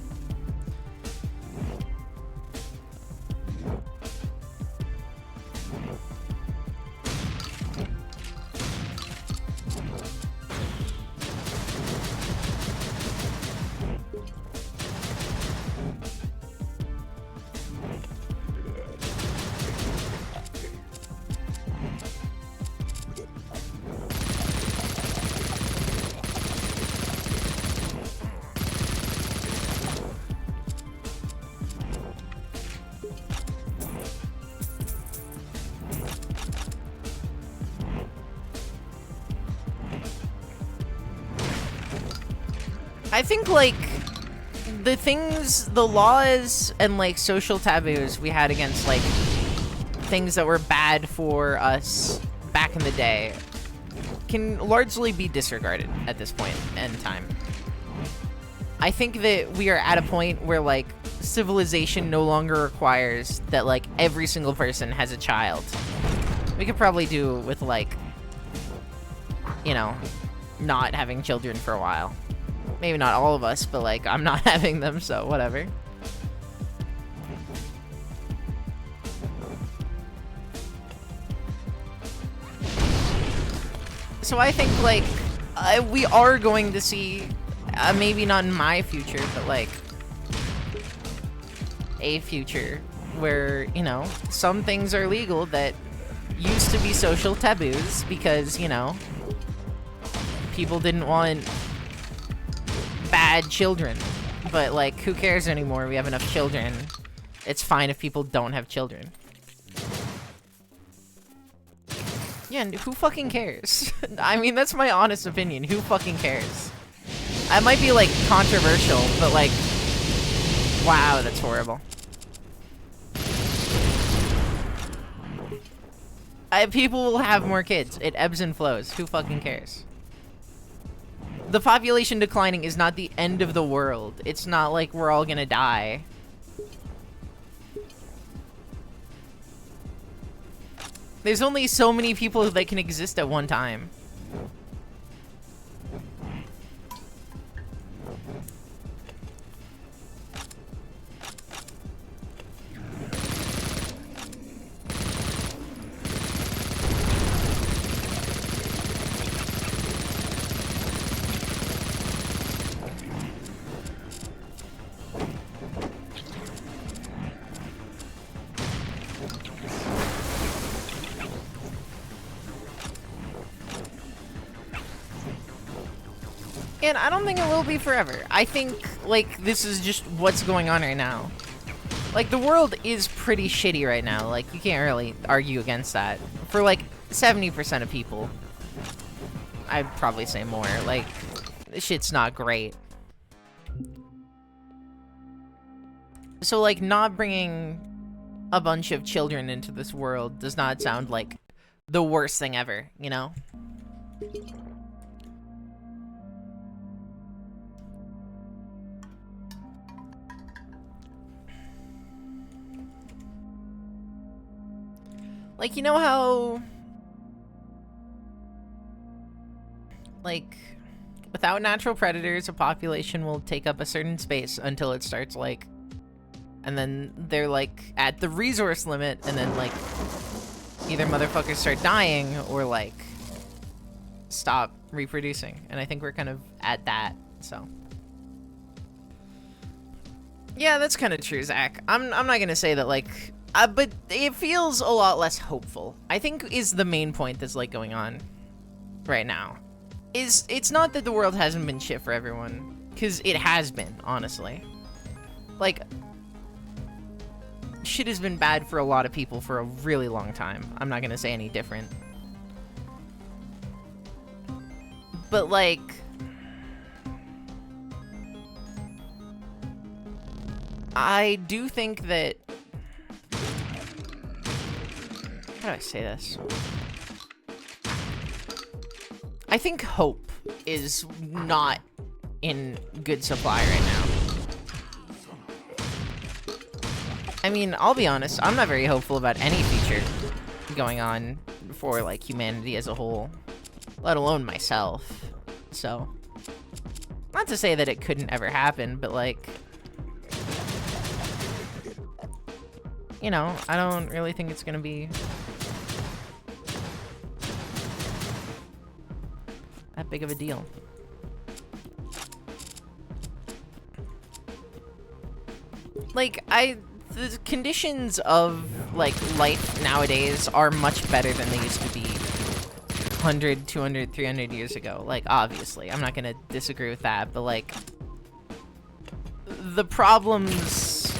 I think, like, the laws and, like, social taboos we had against, like, things that were bad for us back in the day can largely be disregarded at this point in time. I think that we are at a point where, like, civilization no longer requires that, like, every single person has a child. We could probably do with, like, you know, not having children for a while. Maybe not all of us, but, like, I'm not having them, so whatever. So I think, like, we are going to see, maybe not in my future, but, like, a future where, you know, some things are legal that used to be social taboos because, you know, people didn't want bad children. But, like, who cares anymore? We have enough children. It's fine if people don't have children. Yeah, and who fucking cares? I mean, that's my honest opinion. Who fucking cares? I might be, like, controversial, but, like, wow, that's horrible. People will have more kids. It ebbs and flows. Who fucking cares? The population declining is not the end of the world. It's not like we're all gonna die. There's only so many people that can exist at one time. And I don't think it will be forever. I think, like, this is just what's going on right now. Like, the world is pretty shitty right now. Like, you can't really argue against that. For, like, 70% of people. I'd probably say more. Like, this shit's not great. So, like, not bringing a bunch of children into this world does not sound like the worst thing ever, you know? Like, you know how... Like, without natural predators, a population will take up a certain space until it starts, like... And then they're, like, at the resource limit, and then, like, either motherfuckers start dying, or, like, stop reproducing. And I think we're kind of at that, so... Yeah, that's kind of true, Zach. I'm not gonna say that, like... but it feels a lot less hopeful, I think, is the main point that's, like, going on right now. It's not that the world hasn't been shit for everyone, because it has been, honestly. Like, shit has been bad for a lot of people for a really long time. I'm not gonna say any different. But, like... I do think that... How do I say this? I think hope is not in good supply right now. I mean, I'll be honest, I'm not very hopeful about any future going on for, like, humanity as a whole, let alone myself. So, not to say that it couldn't ever happen, but, like, you know, I don't really think it's gonna be that big of a deal. Like, the conditions of, like, life nowadays are much better than they used to be 100, 200, 300 years ago. Like, obviously. I'm not gonna disagree with that, but, like, the problems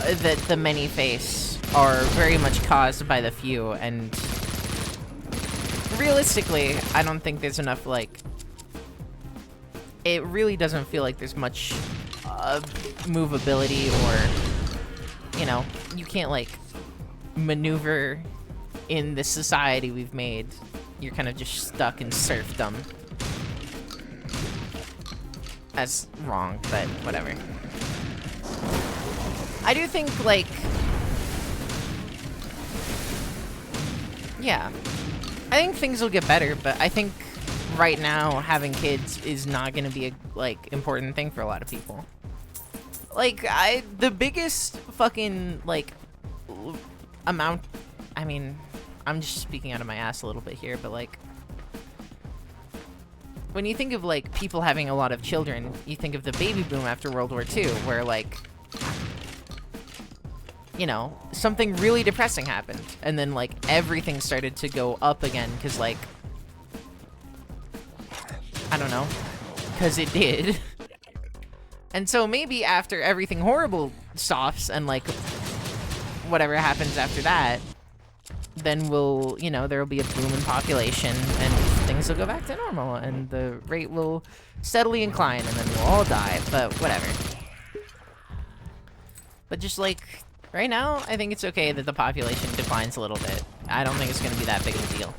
that the many face are very much caused by the few, and realistically, I don't think there's enough, like... It really doesn't feel like there's much movability, or, you know, you can't, like, maneuver in the society we've made. You're kind of just stuck in serfdom. That's wrong, but whatever. I do think, like... Yeah. I think things will get better, but I think right now having kids is not going to be a, like, important thing for a lot of people. Like, the biggest fucking, like, amount... I mean, I'm just speaking out of my ass a little bit here, but, like... When you think of, like, people having a lot of children, you think of the baby boom after World War II, where, like... You know, something really depressing happened, and then, like, everything started to go up again, because, like... I don't know. Because it did. And so maybe after everything horrible stops, and, like, whatever happens after that, then we'll, you know, there will be a boom in population, and things will go back to normal, and the rate will steadily incline, and then we'll all die, but whatever. But just, like... Right now, I think it's okay that the population declines a little bit. I don't think it's going to be that big of a deal.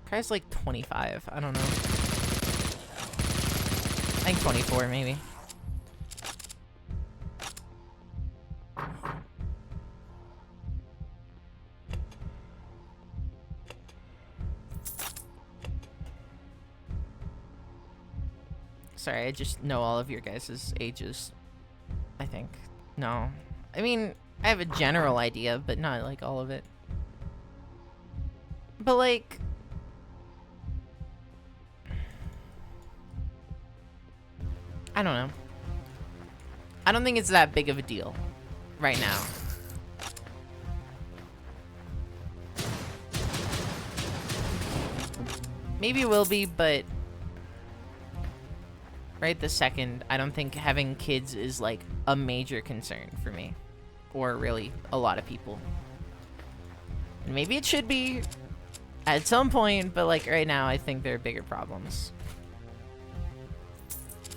Probably like 25. I don't know. I think 24, maybe. Sorry, I just know all of your guys' ages. I think. No. I mean, I have a general idea, but not, like, all of it. But, like... I don't know. I don't think it's that big of a deal right now. Maybe will be, but right this second, I don't think having kids is like a major concern for me, or really a lot of people. And maybe it should be at some point, but like right now, I think there are bigger problems.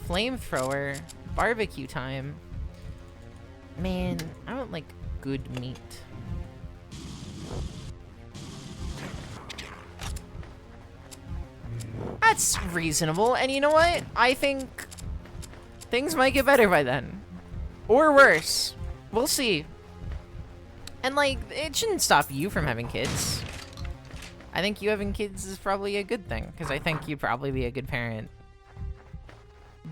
Flamethrower, barbecue time. Man, I don't like good meat. That's reasonable, and you know what? I think things might get better by then. Or worse. We'll see. And like, it shouldn't stop you from having kids. I think you having kids is probably a good thing, because I think you'd probably be a good parent.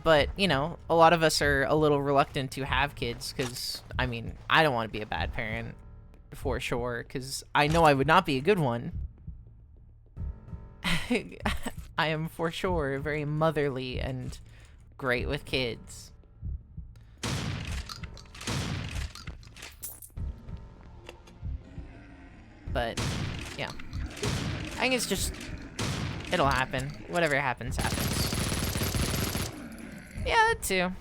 But, you know, a lot of us are a little reluctant to have kids, because, I mean, I don't want to be a bad parent, for sure, because I know I would not be a good one. I am for sure very motherly and great with kids. But, yeah. I think it's just, it'll happen. Whatever happens, happens. Yeah, that too.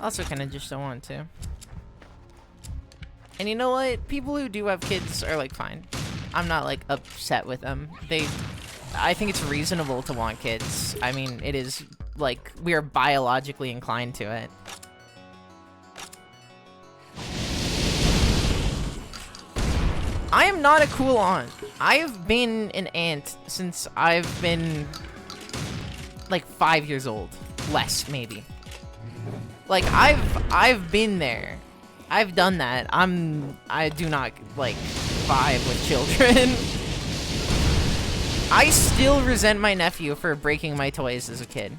Also kind of just don't want to. And you know what? People who do have kids are, like, fine. I'm not, like, upset with them. I think it's reasonable to want kids. I mean, it is, like, we are biologically inclined to it. I am not a cool aunt. I have been an aunt since I've been, like, 5 years old. Less, maybe. Like, I've been there. I've done that. I do not, like, vibe with children. I still resent my nephew for breaking my toys as a kid.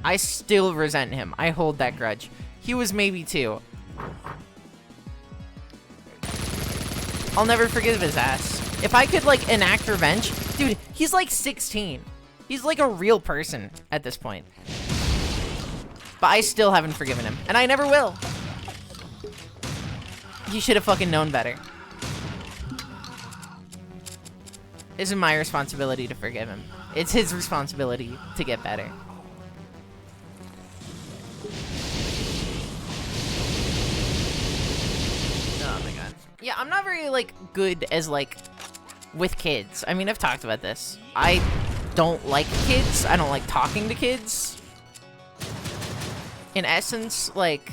I still resent him. I hold that grudge. He was maybe 2. I'll never forgive his ass. If I could, like, enact revenge... Dude, he's, like, 16. He's, like, a real person at this point. But I still haven't forgiven him. And I never will. He should have fucking known better. It isn't my responsibility to forgive him. It's his responsibility to get better. Oh my god. Yeah, I'm not very, like, good as, like, with kids. I mean, I've talked about this. I don't like kids. I don't like talking to kids. In essence, like...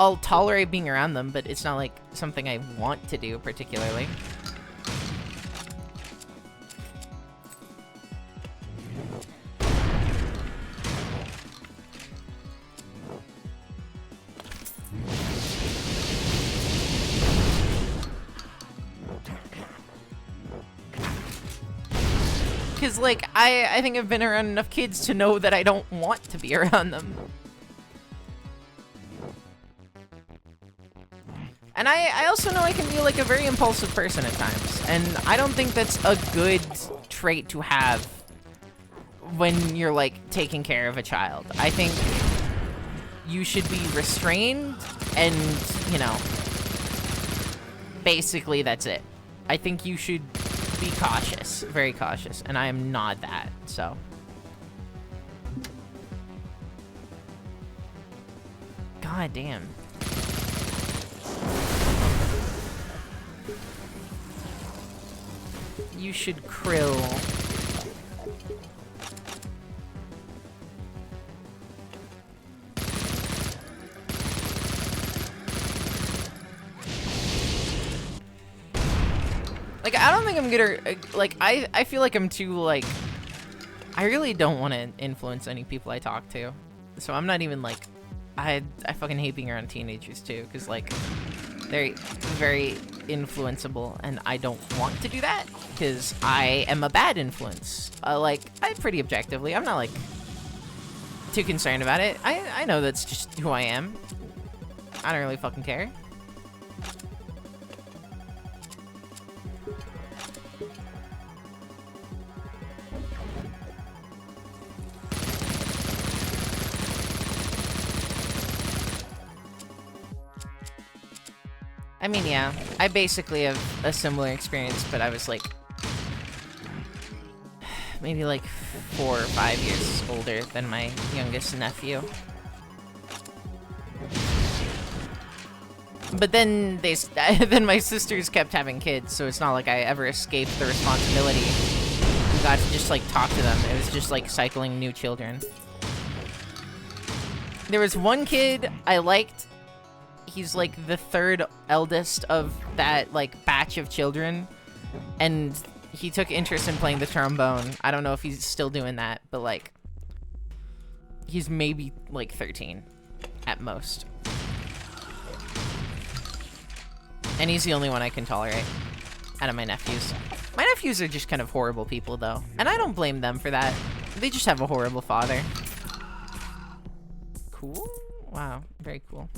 I'll tolerate being around them, but it's not, like, something I want to do particularly. Because, like, I think I've been around enough kids to know that I don't want to be around them. And I also know I can be, like, a very impulsive person at times. And I don't think that's a good trait to have when you're, like, taking care of a child. I think you should be restrained and, you know, basically that's it. I think you should be cautious, very cautious, and I am not that, so. God damn. You should krill. Like, I don't think I'm gonna, like, I feel like I'm too, like, I really don't want to influence any people I talk to. So I'm not even, like, I fucking hate being around teenagers, too, because, like, they're very influenceable, and I don't want to do that, because I am a bad influence. Like, pretty objectively, I'm not, like, too concerned about it. I know that's just who I am. I don't really fucking care. I mean, yeah, I basically have a similar experience, but I was like, maybe like 4 or 5 years older than my youngest nephew. But then then my sisters kept having kids, so it's not like I ever escaped the responsibility. We got to just like talk to them. It was just like cycling new children. There was one kid I liked. He's like the 3rd eldest of that like batch of children, and he took interest in playing the trombone. I don't know if he's still doing that, but like he's maybe like 13 at most. And he's the only one I can tolerate out of my nephews. My nephews are just kind of horrible people, though. And I don't blame them for that. They just have a horrible father. Cool. Wow. Very cool.